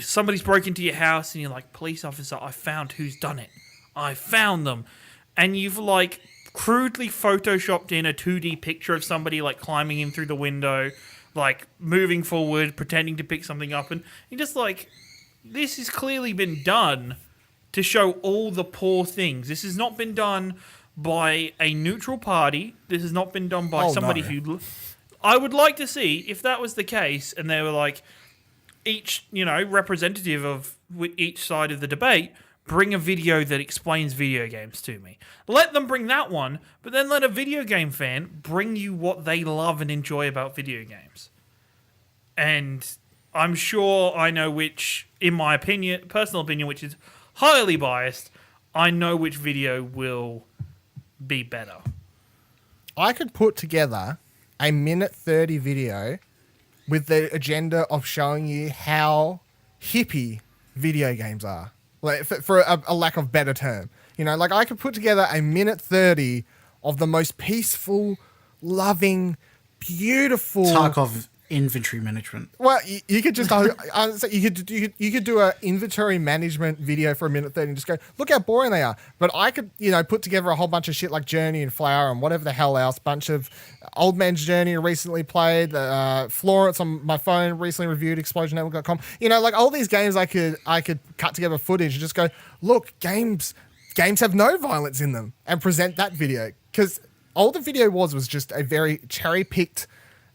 somebody's broke into your house and you're like, police officer, I found who's done it. I found them. And you've like crudely photoshopped in a 2D picture of somebody like climbing in through the window, like moving forward, pretending to pick something up. And you're just like, this has clearly been done to show all the poor things. This has not been done by a neutral party. This has not been done by somebody who... I would like to see if that was the case and they were like, each, representative of each side of the debate, bring a video that explains video games to me. Let them bring that one, but then let a video game fan bring you what they love and enjoy about video games. And I'm sure I know which, in my opinion, personal opinion, which is highly biased, I know which video will be better. I could put together a 1:30 video with the agenda of showing you how hippie video games are, like for a lack of better term. Like I could put together a 1:30 of the most peaceful, loving, beautiful Tarkov inventory management. Well, you could just you could do an inventory management video for a 1:30 and just go, look how boring they are. But I could put together a whole bunch of shit like Journey and Flower and whatever the hell else. Bunch of Old Man's Journey recently played. Florence on my phone recently reviewed. ExplosionNetwork.com. Like all these games, I could cut together footage and just go, look, games have no violence in them, and present that video because all the video was just a very cherry picked.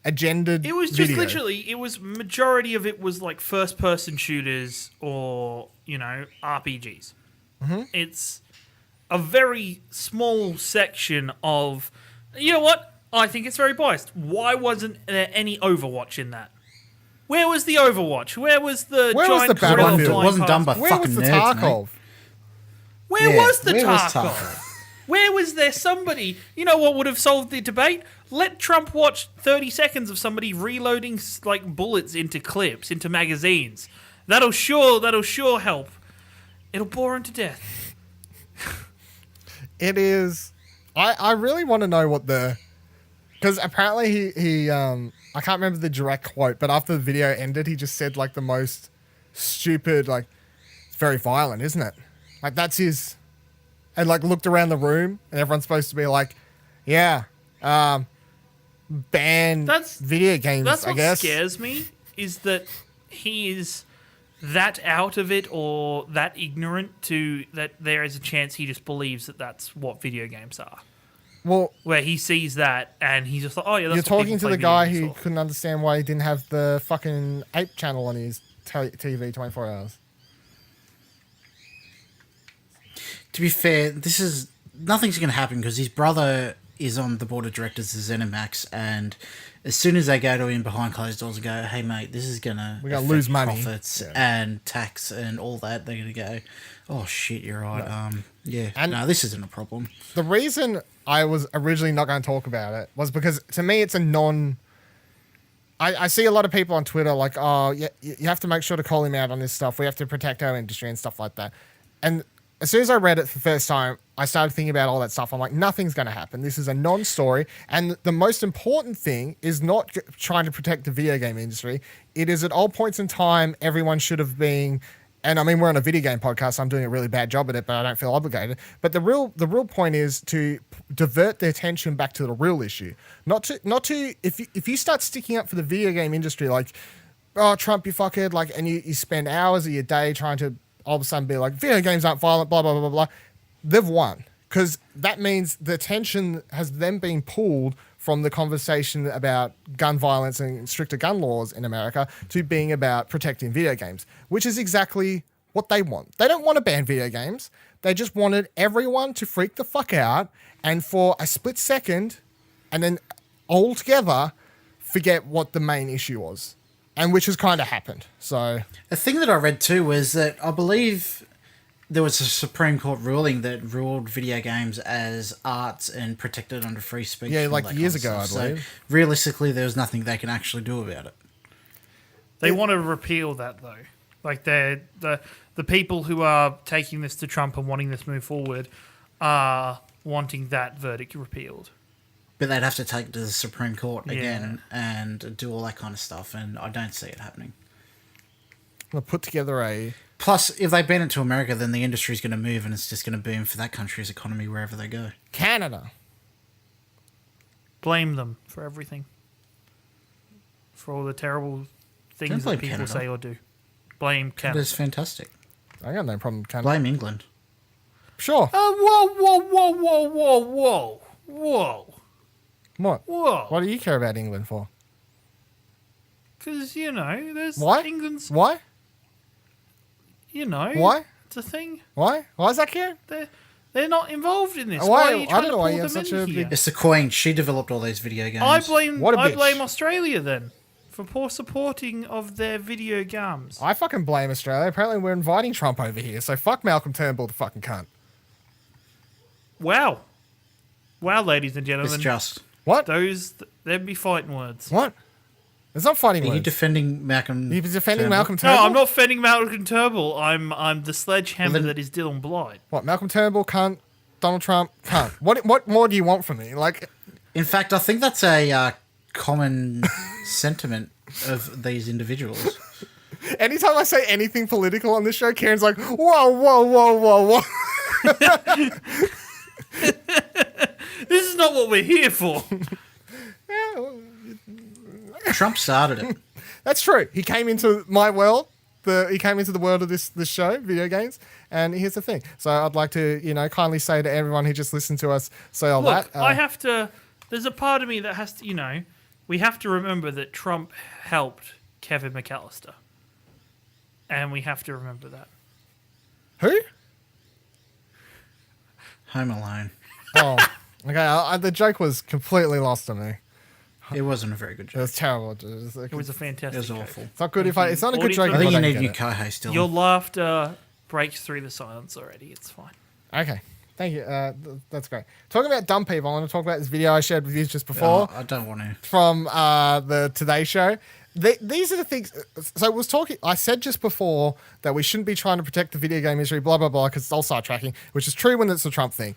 Agendaed It was just literally, majority of it was like first person shooters or, RPGs. Mm-hmm. It's a very small section of, you know what? I think it's very biased. Why wasn't there any Overwatch in that? Where was the Overwatch? Where was the giant Battlefield? It wasn't done by Where fucking was the nerds, Tarkov? mate. Where was the where was Tarkov? Tarkov? Where was there somebody? You know what would have solved the debate? Let Trump watch 30 seconds of somebody reloading like bullets into clips, into magazines. That'll sure help. It'll bore him to death. It is. I really want to know what because apparently he I can't remember the direct quote, but after the video ended, he just said like the most stupid, like, it's very violent, isn't it? Like that's his. And like looked around the room, and everyone's supposed to be like, "Yeah, ban video games." That's I what guess scares me is that he is that out of it or that ignorant to that there is a chance he just believes that that's what video games are. Well, where he sees that and he's just like, "Oh yeah." That's you're what talking to people the play guy video who games for. couldn't understand why he didn't have the fucking ape channel on his TV 24 hours. To be fair, nothing's going to happen because his brother is on the board of directors of ZeniMax, and as soon as they go to him behind closed doors and go, "Hey mate, this is gonna lose money, profits and tax and all that," they're gonna go, "Oh shit, you're right. No, this isn't a problem." The reason I was originally not going to talk about it was because to me it's a non. I see a lot of people on Twitter like, "Oh, yeah, you have to make sure to call him out on this stuff. We have to protect our industry and stuff like that," and as soon as I read it for the first time, I started thinking about all that stuff. I'm like, nothing's going to happen. This is a non-story. And the most important thing is not trying to protect the video game industry. It is at all points in time, everyone should have been, and I mean, we're on a video game podcast, so I'm doing a really bad job at it, but I don't feel obligated. But the real point is to divert the attention back to the real issue. Not to if you start sticking up for the video game industry, like, "Oh, Trump, you fuckhead," like, and you spend hours of your day trying to all of a sudden be like, video games aren't violent, blah, blah, blah, blah, blah. They've won. Because that means the attention has then been pulled from the conversation about gun violence and stricter gun laws in America to being about protecting video games, which is exactly what they want. They don't want to ban video games. They just wanted everyone to freak the fuck out and for a split second and then altogether forget what the main issue was. And which has kind of happened. So a thing that I read too was that I believe there was a Supreme Court ruling that ruled video games as arts and protected under free speech. Yeah, like years ago, I believe. So realistically, there was nothing they can actually do about it. They want to repeal that though. Like the people who are taking this to Trump and wanting this move forward are wanting that verdict repealed. But they'd have to take it to the Supreme Court Yeah. again and do all that kind of stuff, and I don't see it happening. I'll put together a... Plus, if they ban it to America, then the industry's going to move and it's just going to boom for that country's economy wherever they go. Canada. Blame them for everything. For all the terrible things Don't that blame people Canada. say or do. Blame Canada. Canada's fantastic. I got no problem with Canada. Blame England. Sure. Whoa. What? Whoa. What do you care about England for? Because, there's Why? England's, Why? Why? It's a thing. Why? Why is that, Kieran? They're not involved in this. Why- Why are you I trying don't to know pull why you them have such in a here? big- It's the Queen. She developed all these video games. I blame What a bitch. Australia then for poor supporting of their video games. I fucking blame Australia. Apparently we're inviting Trump over here, so fuck Malcolm Turnbull, the fucking cunt. Wow, ladies and It's gentlemen, just. What? there'd be fighting words. What? It's not fighting Are you words. defending Malcolm? You're defending Turnbull? Malcolm Turnbull? No, I'm not defending Malcolm Turnbull. I'm the sledgehammer Well, then- that is Dylan Blight. What? Malcolm Turnbull, cunt. Donald Trump, cunt. What more do you want from me? Like, In fact, I think that's a common sentiment of these individuals. anytime I say anything political on this show, Karen's like, whoa. This is not what we're here for. Trump started it. That's true. He came into my world. He came into the world of this show, video games. And here's the thing. So I'd like to, kindly say to everyone who just listened to us say all Look, that. I have to. There's a part of me that has to, we have to remember that Trump helped Kevin McAllister, and we have to remember that. Who? Home Alone. Oh, okay. The joke was completely lost on me. It wasn't a very good It joke. was terrible. It was a It fantastic. was joke. awful. It's not good if I. It's not a good Audience joke. I if think you don't need a get new it. co-host still. Your laughter breaks through the silence already. It's fine. Okay, thank you. That's great. Talking about dumb people, I want to talk about this video I shared with you just before I don't want to. from the Today Show. These are the things. So I was talking. I said just before that we shouldn't be trying to protect the video game industry, blah blah blah, because it's all sidetracking, which is true when it's a Trump thing.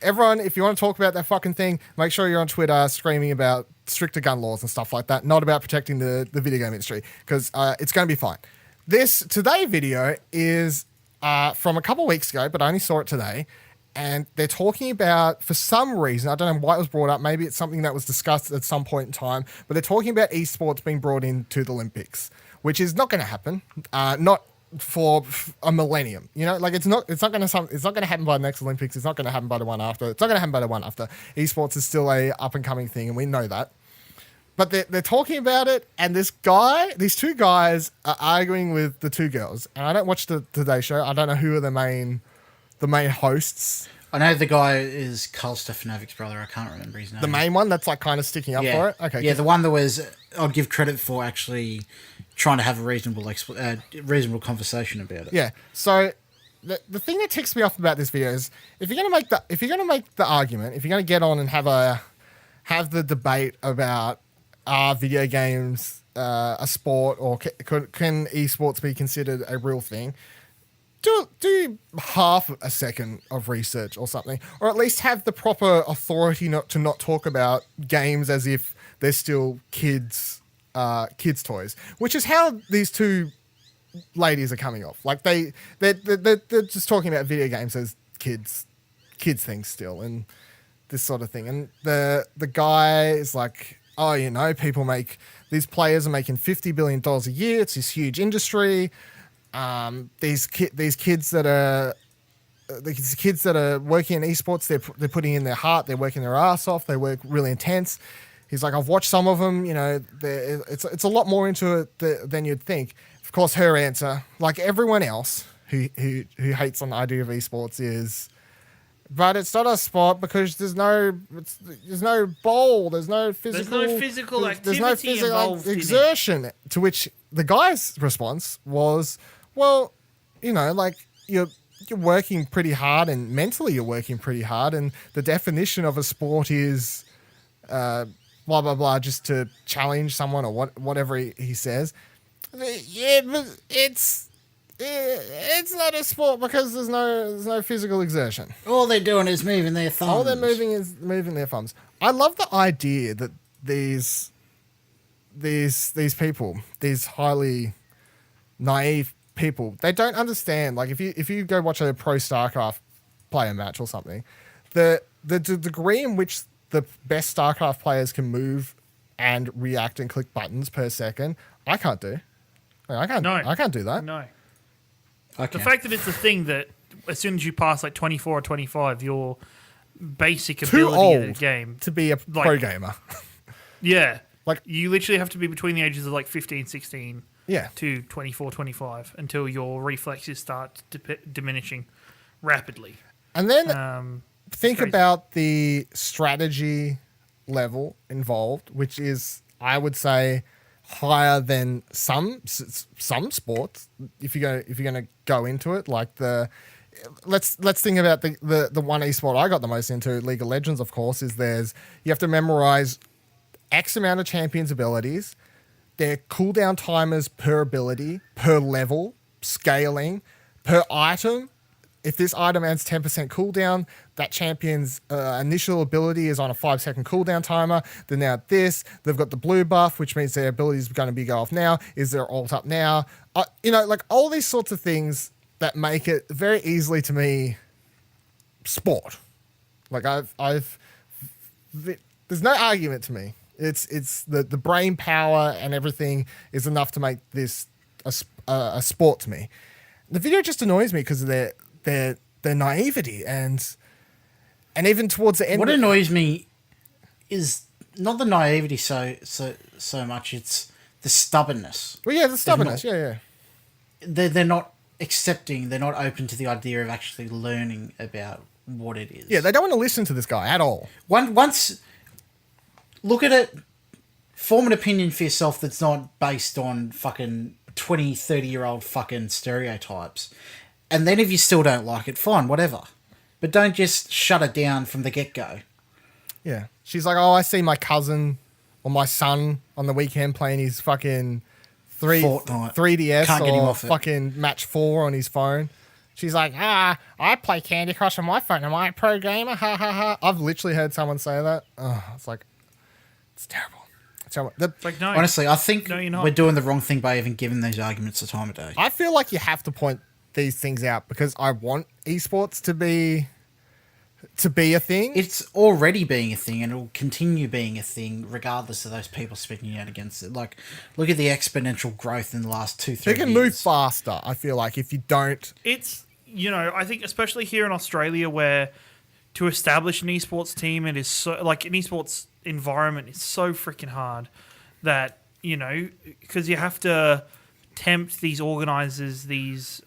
Everyone, if you want to talk about that fucking thing, make sure you're on Twitter screaming about stricter gun laws and stuff like that, not about protecting the video game industry, because it's going to be fine. This Today video is from a couple of weeks ago, but I only saw it today. And they're talking about, for some reason, I don't know why it was brought up. Maybe it's something that was discussed at some point in time. But they're talking about eSports being brought into the Olympics, which is not going to happen. Not for a millennium. It's not going to happen by the next Olympics. It's not going to happen by the one after. It's not going to happen by the one after. Esports is still a up and coming thing, and we know that. But they're talking about it, and these two guys are arguing with the two girls. And I don't watch the Today Show. I don't know who are the main hosts. I know the guy is Carl Stefanovic's brother. I can't remember his name. The main one that's like kind of sticking up for it. Okay. Yeah, the one that was. I'd give credit for actually trying to have a reasonable conversation about it. Yeah. So the thing that ticks me off about this video is if you're gonna make the argument, if you're gonna get on and have the debate about are video games a sport, or can esports be considered a real thing? Do half a second of research or something, or at least have the proper authority not to talk about games as if they're still kids' toys, which is how these two ladies are coming off. Like they're just talking about video games as kids things still, and this sort of thing. And the guy is like, oh, these players are making $50 billion a year. It's this huge industry. These kids that are working in esports, they're putting in their heart, they're working their ass off, they work really intense. He's like, I've watched some of them, it's a lot more into it than you'd think. Of course, her answer, like everyone else who hates on the idea of esports, is, but it's not a sport because there's no bowl, there's no physical activity involved exertion. In it. To which the guy's response was, well, you're working pretty hard, and mentally you're working pretty hard, and the definition of a sport is blah blah blah, just to challenge someone or whatever he says. Yeah, but it's not a sport because there's no physical exertion. All they're doing is moving their thumbs. All they're moving is moving their thumbs. I love the idea that these people, these highly naive people, they don't understand. Like if you go watch a pro StarCraft player match or something, the degree in which the best StarCraft players can move and react and click buttons per second, I can't do. I can't do that. No. Okay. The fact that it's a thing that as soon as you pass like 24 or 25, your basic Too ability in the old game to be a pro gamer. Yeah. Like you literally have to be between the ages of like 15, 16 yeah. to 24, 25 until your reflexes start diminishing rapidly. And then think crazy. about the strategy level involved, which is, I would say, higher than some sports. If you're going to go into it, like let's think about the one esport I got the most into, League of Legends. Of course, is you have to memorize X amount of champions' abilities, their cooldown timers per ability, per level, scaling, per item. If this item adds 10% cooldown, that champion's initial ability is on a 5-second cooldown timer. Then now they've got the blue buff, which means their ability is going to be go off now. Is their ult up now? Like all these sorts of things that make it very easily to me sport. Like there's no argument to me. It's the brain power and everything is enough to make this a sport to me. The video just annoys me because of their naivety and even towards the end. What annoys me is not the naivety so much. It's the stubbornness. Well, yeah, the stubbornness. Yeah. They're not accepting. They're not open to the idea of actually learning about what it is. Yeah, they don't want to listen to this guy at all. Once look at it, form an opinion for yourself that's not based on fucking 20, 30-year-old fucking stereotypes. And then if you still don't like it, fine, whatever. But don't just shut it down from the get-go. Yeah. She's like, oh, I see my cousin or my son on the weekend playing his fucking Fortnite. 3DS Can't get him or off it. fucking Match 4 on his phone. She's like, I play Candy Crush on my phone. Am I a pro gamer? Ha, ha, ha. I've literally heard someone say that. Oh, it's like, it's terrible. It's terrible. It's like, no. Honestly, I think No, you're not. we're doing the wrong thing by even giving these arguments the time of day. I feel like you have to point these things out because I want esports to be a thing. It's already being a thing and it'll continue being a thing regardless of those people speaking out against it. Like, look at the exponential growth in the last 2-3 years. They can move faster, I feel like, if you don't. It's, I think especially here in Australia where to establish an esports team, it is so, like an esports environment is so freaking hard that, because you have to tempt these organizers, these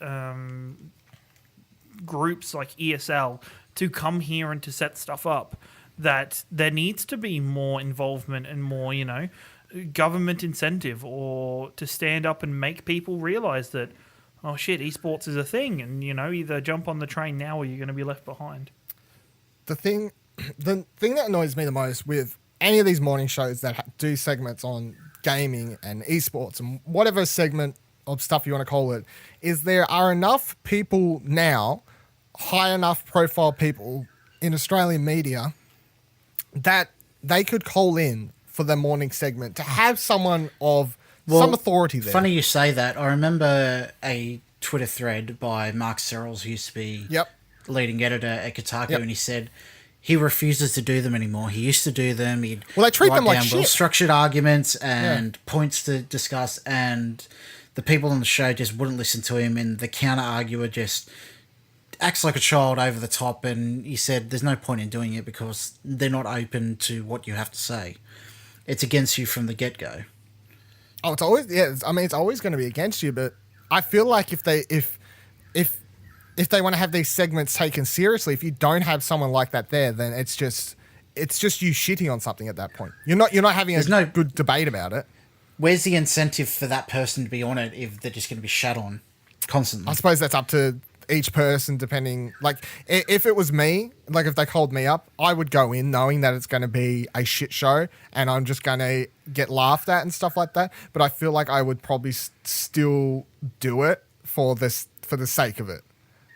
groups like ESL to come here and to set stuff up, that there needs to be more involvement and more, government incentive or to stand up and make people realize that, oh shit, esports is a thing and, either jump on the train now or you're going to be left behind. The thing that annoys me the most with any of these morning shows that do segments on gaming and esports and whatever segment of stuff you want to call it, is there are enough people now, high enough profile people in Australian media that they could call in for their morning segment to have someone of some authority there. Funny you say that. I remember a Twitter thread by Mark Serrels, who used to be leading editor at Kotaku, and he said he refuses to do them anymore. He used to do them. He'd they treat write them like down shit. well-structured arguments and points to discuss, and the people on the show just wouldn't listen to him, and the counter-arguer just acts like a child over the top, and he said there's no point in doing it because they're not open to what you have to say. It's against you from the get-go. Oh, it's always it's always going to be against you, but I feel like if they want to have these segments taken seriously, if you don't have someone like that there, then it's just you shitting on something at that point. You're not having a good debate about it. Where's the incentive for that person to be on it if they're just going to be shat on constantly? I suppose that's up to each person, depending. Like, if it was me, like if they called me up, I would go in knowing that it's going to be a shit show and I'm just going to get laughed at and stuff like that. But I feel like I would probably still do it for the sake of it.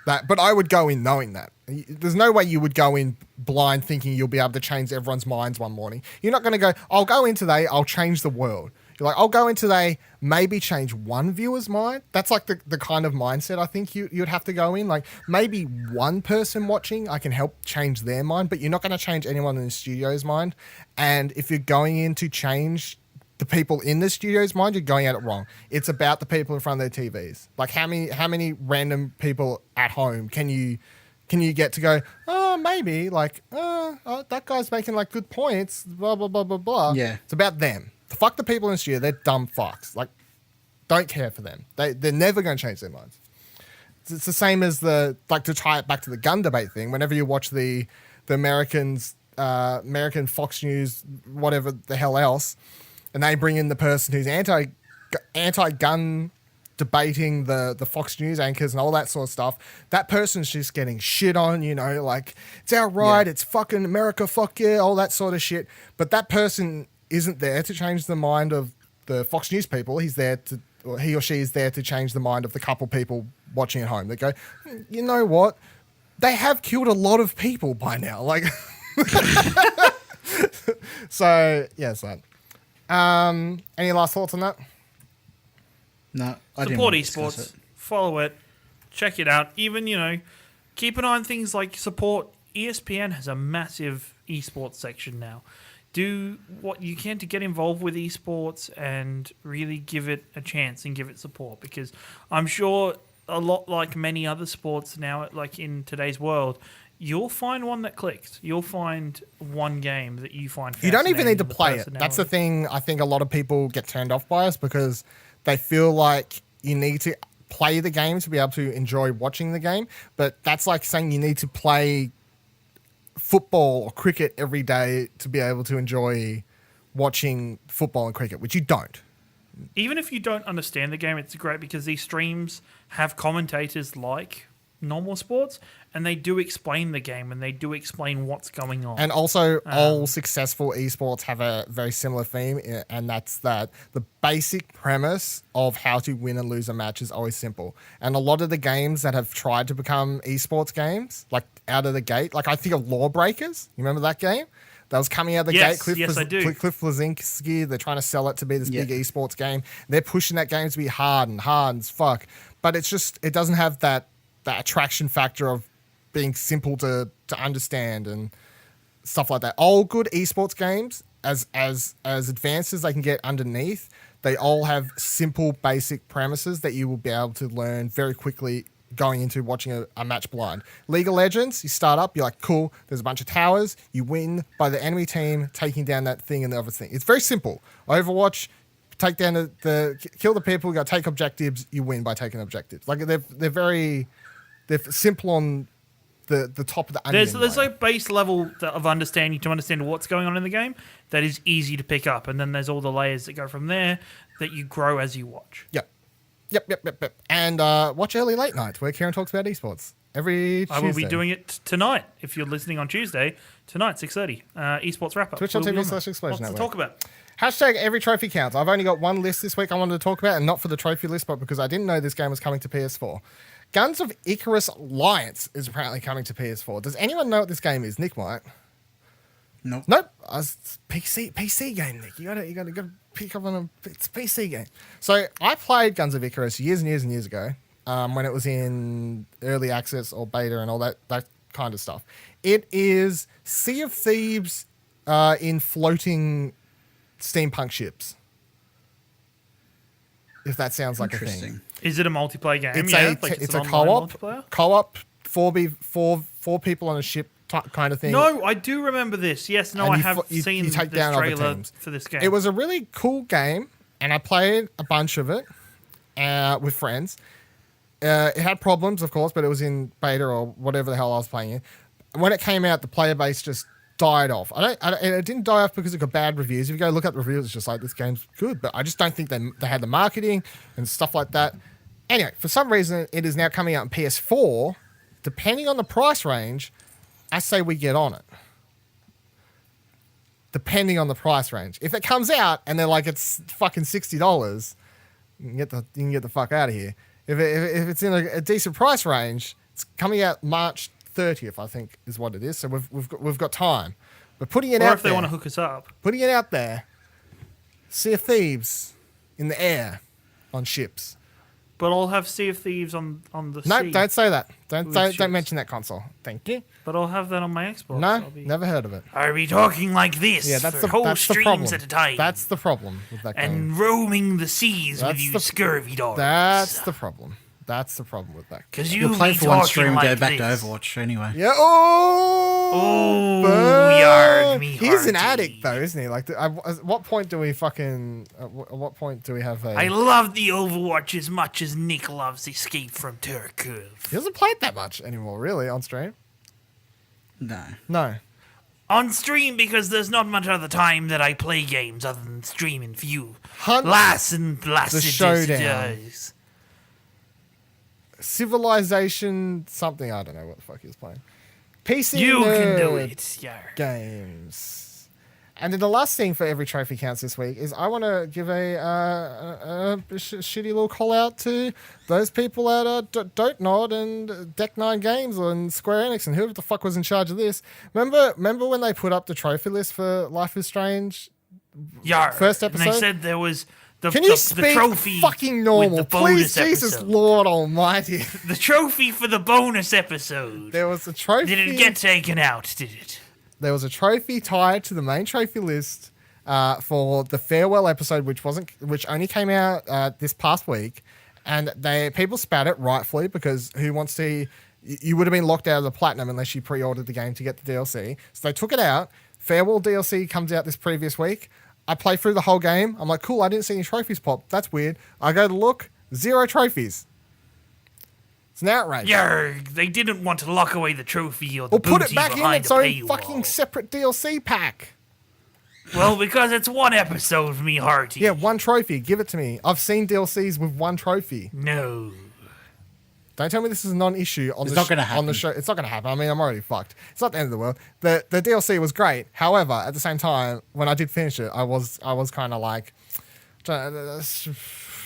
But I would go in knowing that. There's no way you would go in blind thinking you'll be able to change everyone's minds one morning. You're not going to go, I'll go in today, I'll change the world. You're like, I'll go in today, maybe change one viewer's mind. That's like the kind of mindset I think you'd have to go in. Like maybe one person watching, I can help change their mind, but you're not going to change anyone in the studio's mind. And if you're going in to change the people in the studio's mind, you're going at it wrong. It's about the people in front of their TVs. Like how many random people at home can you get to go, oh, maybe like, that guy's making like good points, blah, blah, blah, blah, blah. Yeah. It's about them. Fuck the people in the studio. They're dumb fucks. Like, don't care for them. They're never going to change their minds. It's the same as to tie it back to the gun debate thing. Whenever you watch the Americans, American Fox News, whatever the hell else, and they bring in the person who's anti-gun debating the Fox News anchors and all that sort of stuff, that person's just getting shit on, like, it's our right, it's fucking America, fuck yeah, all that sort of shit. But that person isn't there to change the mind of the Fox News people. He or she is there to change the mind of the couple people watching at home. They go, you know what? They have killed a lot of people by now. Like, so, yeah, so. Any last thoughts on that? No, I didn't Support want to discuss eSports. it. Follow it. Check it out. Even, keep an eye on things like support. ESPN has a massive eSports section now. Do what you can to get involved with eSports and really give it a chance and give it support, because I'm sure a lot like many other sports now, like in today's world, you'll find one that clicks. You'll find one game that you find You don't even need to fascinating, play it. That's the thing I think a lot of people get turned off by us, because they feel like you need to play the game to be able to enjoy watching the game. But that's like saying you need to play football or cricket every day to be able to enjoy watching football and cricket, which you don't. Even if you don't understand the game, it's great because these streams have commentators like normal sports, and they do explain the game and they do explain what's going on. And also, all successful esports have a very similar theme, and that's that the basic premise of how to win and lose a match is always simple. And a lot of the games that have tried to become esports games, like out of the gate, like I think of Lawbreakers. You remember that game? That was coming out of the gate. Yes, I do. Cliff Blazinski, they're trying to sell it to be this Yeah. big esports game. They're pushing that game to be hard as fuck. But it's just, it doesn't have that attraction factor of being simple to understand and stuff like that. All good esports games, as advanced as they can get underneath, they all have simple, basic premises that you will be able to learn very quickly going into watching a match blind. League of Legends, you start up, you're like, cool, there's a bunch of towers, you win by the enemy team taking down that thing and the other thing. It's very simple. Overwatch, take down kill the people, you got to take objectives, you win by taking objectives. Like they're simple on the top of the onion. There's a base level of understanding to understand what's going on in the game that is easy to pick up, and then there's all the layers that go from there that you grow as you watch. Yep. And watch Early Late Nights, where Ciaran talks about esports every Tuesday. I will be doing it tonight. If you're listening on Tuesday, tonight, 6:30, esports wrap-up. Twitch.tv/Explosion Lots to Network. talk about. Hashtag every trophy counts. I've only got one list this week I wanted to talk about, and not for the trophy list, but because I didn't know this game was coming to PS4. Guns of Icarus Alliance is apparently coming to PS4. Does anyone know what this game is? Nick might. Nope. Nope. It's PC game, Nick. You gotta pick up on it's a PC game. So I played Guns of Icarus years and years and years ago, when it was in early access or beta and all that kind of stuff. It is Sea of Thieves in floating steampunk ships. If that sounds like a thing. Interesting. Is it a multiplayer game? It's a online co-op, 4 people on a ship kind of thing. No, I do remember this. Yes, no, And I you have seen you take this down other trailer teams. for this game. It was a really cool game, and I played a bunch of it with friends. It had problems, of course, but it was in beta or whatever the hell I was playing in. When it came out, the player base just died off. It didn't die off because it got bad reviews. If you go look at the reviews, it's just like, this game's good, but I just don't think they had the marketing and stuff like that. Anyway, for some reason, it is now coming out on PS4. Depending on the price range, I say we get on it. Depending on the price range. If it comes out and they're like, it's fucking $60, you can get the fuck out of here. if it's in a decent price range, it's coming out March 30th, I think, is what it is. So we've got time. We're putting it out there. Or if they want to hook us up. Putting it out there. Sea of Thieves in the air on ships. But I'll have Sea of Thieves on the sea. No, don't say that. Don't ships. mention that console. Thank you. But I'll have that on my Xbox. No, never heard of it. I'll be talking like this Yeah, that's for the whole that's the streams problem. at a time. That's the problem with that game. and roaming the seas That's with you the- scurvy dogs. That's the problem. That's the problem with that. Because you We'll play be for one talking stream and like go back this. to Overwatch anyway. Yeah. Oh. Oh, yarg me He's an hearty. addict, though, isn't he? Like, at what point do we fucking? At what point do we have a? I love the Overwatch as much as Nick loves Escape from Tarkov. He doesn't play it that much anymore, really, on stream. No. No. On stream, because there's not much other time that I play games other than stream and view. Hunt Lass and blasted showdown. Civilization something. I don't know what the fuck he was playing. PC You can do nerd it, yarg. games. And then the last thing for every trophy counts this week is I want to give a shitty little call out to those people at Dotenod and Deck 9 Games and Square Enix and whoever the fuck was in charge of this. Remember when they put up the trophy list for Life is Strange? Yarg. First And they episode? said there was the, Can you the speak trophy fucking with normal? the bonus Please, Jesus episode. Lord Almighty. The trophy for the bonus episode. There was a trophy. Did it get taken out, did it? There was a trophy tied to the main trophy list for the farewell episode, which only came out this past week, and people spat it rightfully because who wants to? You would have been locked out of the platinum unless you pre-ordered the game to get the DLC. So they took it out. Farewell DLC comes out this previous week. I play through the whole game. I'm like, cool. I didn't see any trophies pop. That's weird. I go to look, 0 trophies. It's an outrage. Yarg, they didn't want to lock away the trophy or the Or put booty it back in behind its a own paywall. fucking separate DLC pack. Well, because it's one episode, me hearty. Yeah, 1 trophy. Give it to me. I've seen DLCs with 1 trophy. No. Don't tell me this is a non-issue on It's the not gonna on the happen. show. It's not going to happen. I mean, I'm already fucked. It's not the end of the world. The DLC was great. However, at the same time, when I did finish it, I was kind of like, don't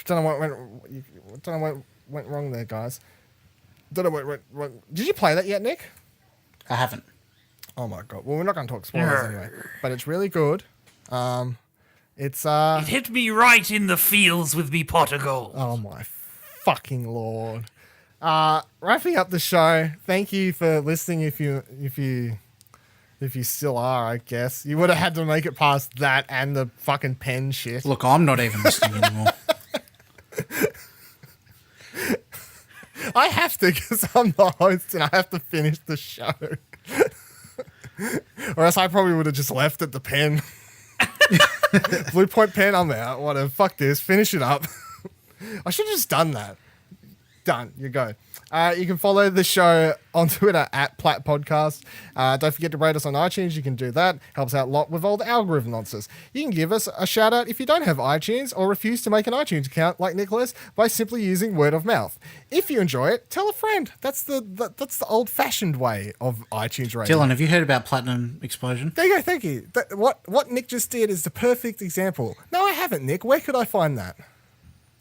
know what went wrong there, guys. Don't know what. Did you play that yet, Nick? I haven't. Oh my god. Well, we're not going to talk spoilers anyway. But it's really good. It's It hit me right in the feels with me pot of gold. Oh my fucking lord. Wrapping up the show. Thank you for listening if you still are, I guess. You would have had to make it past that and the fucking pen shit. Look, I'm not even listening anymore. I have to because I'm the host and I have to finish the show. Or else I probably would have just left at the pen. Blue Point pen, I'm out. Whatever. Fuck this. Finish it up. I should have just done that. Done. You go. You can follow the show on Twitter at Platt Podcast. Don't forget to rate us on iTunes. You can do that. Helps out a lot with all the algorithm nonsense. You can give us a shout out if you don't have iTunes or refuse to make an iTunes account like Nicholas by simply using word of mouth. If you enjoy it, tell a friend. That's the old fashioned way of iTunes rating. Dylan, have you heard about Platinum Explosion? There you go. Thank you. What Nick just did is the perfect example. No, I haven't, Nick. Where could I find that?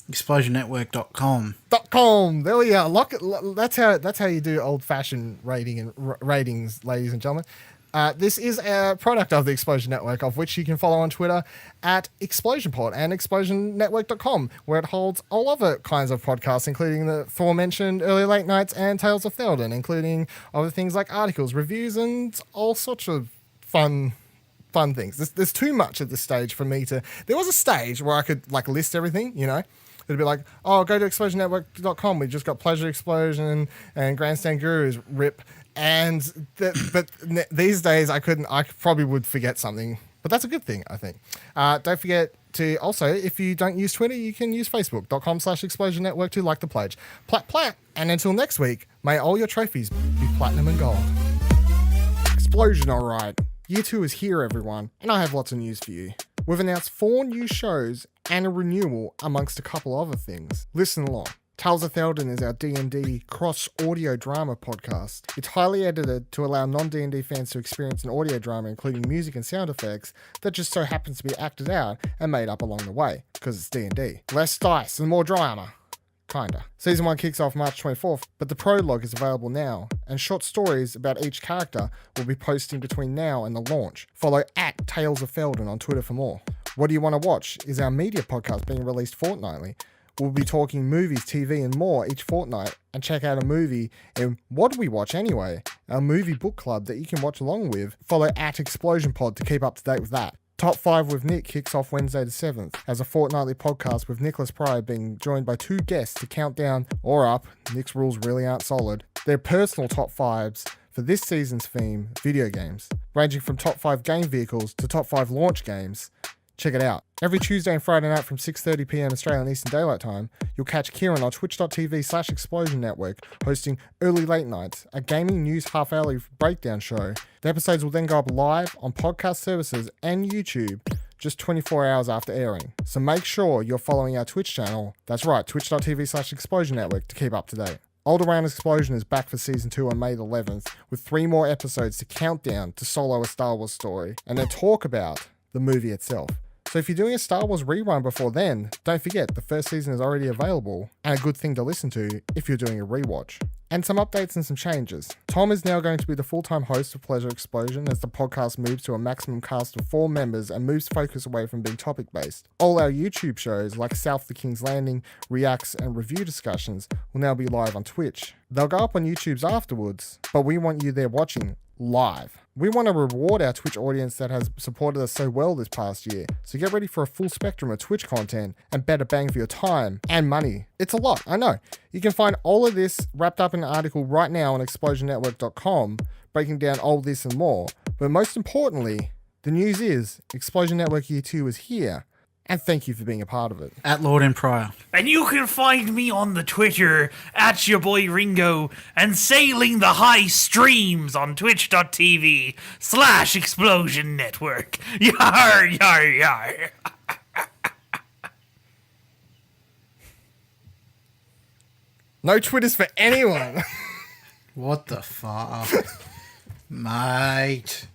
ExplosionNetwork.com. .com. There we are. That's how you do old fashioned rating and ratings, ladies and gentlemen. This is a product of the Explosion Network, of which you can follow on Twitter at ExplosionPod and ExplosionNetwork.com, where it holds all other kinds of podcasts, including the aforementioned Early Late Nights and Tales of Theoden, including other things like articles, reviews, and all sorts of fun things. There's too much at this stage for me to. There was a stage where I could like list everything, you know. It'd be like, oh, go to ExplosionNetwork.com. We just got Pleasure Explosion and Grandstand Gurus, rip. And these days I couldn't. I probably would forget something, but that's a good thing, I think. Don't forget to also, if you don't use Twitter, you can use Facebook.com/Explosion Network to like the pledge. Plat. And until next week, may all your trophies be platinum and gold. Explosion, all right. Year 2 is here, everyone, and I have lots of news for you. We've announced 4 new shows and a renewal amongst a couple other things. Listen along. Tales of Theoden is our D&D cross-audio drama podcast. It's highly edited to allow non-D&D fans to experience an audio drama including music and sound effects that just so happens to be acted out and made up along the way, because it's D&D. Less dice and more drama. Kinda. Season 1 kicks off March 24th, but the prologue is available now, and short stories about each character will be posting between now and the launch. Follow at Tales of Felden on Twitter for more. What Do You Want to Watch is our media podcast being released fortnightly. We'll be talking movies, TV, and more each fortnight, and check out a movie in What Do We Watch Anyway, our movie book club that you can watch along with. Follow at Explosion Pod to keep up to date with that. Top 5 with Nick kicks off Wednesday the 7th as a fortnightly podcast with Nicholas Pryor being joined by 2 guests to count down or up. Nick's rules really aren't solid. Their personal top 5s for this season's theme, video games, ranging from top 5 game vehicles to top 5 launch games. Check it out. Every Tuesday and Friday night from 6:30 p.m. Australian Eastern Daylight Time, you'll catch Ciaran on twitch.tv/Explosion Network hosting Early Late Nights, a gaming news half-hourly breakdown show. The episodes will then go up live on podcast services and YouTube just 24 hours after airing. So make sure you're following our Twitch channel. That's right, twitch.tv/Explosion Network to keep up to date. All Around Explosion is back for Season 2 on May the 11th, with 3 more episodes to count down to solo a Star Wars story, and then talk about the movie itself. So if you're doing a Star Wars rerun before then, don't forget the first season is already available and a good thing to listen to if you're doing a rewatch. And some updates and some changes. Tom is now going to be the full-time host of Pleasure Explosion as the podcast moves to a maximum cast of 4 members and moves focus away from being topic-based. All our YouTube shows like South the King's Landing, reacts and review discussions will now be live on Twitch. They'll go up on YouTube's afterwards, but we want you there watching live. We want to reward our Twitch audience that has supported us so well this past year, so get ready for a full spectrum of Twitch content and better bang for your time and money. It's a lot, I know. You can find all of this wrapped up in an article right now on explosionnetwork.com, breaking down all this and more. But most importantly, the news is Explosion Network Year 2 is here, and thank you for being a part of it. At Lord and Pryor. And you can find me on the Twitter at your boy Ringo and sailing the high streams on twitch.tv/Explosion Network. Yar, yar, yar. No Twitters for anyone. What the fuck? Mate.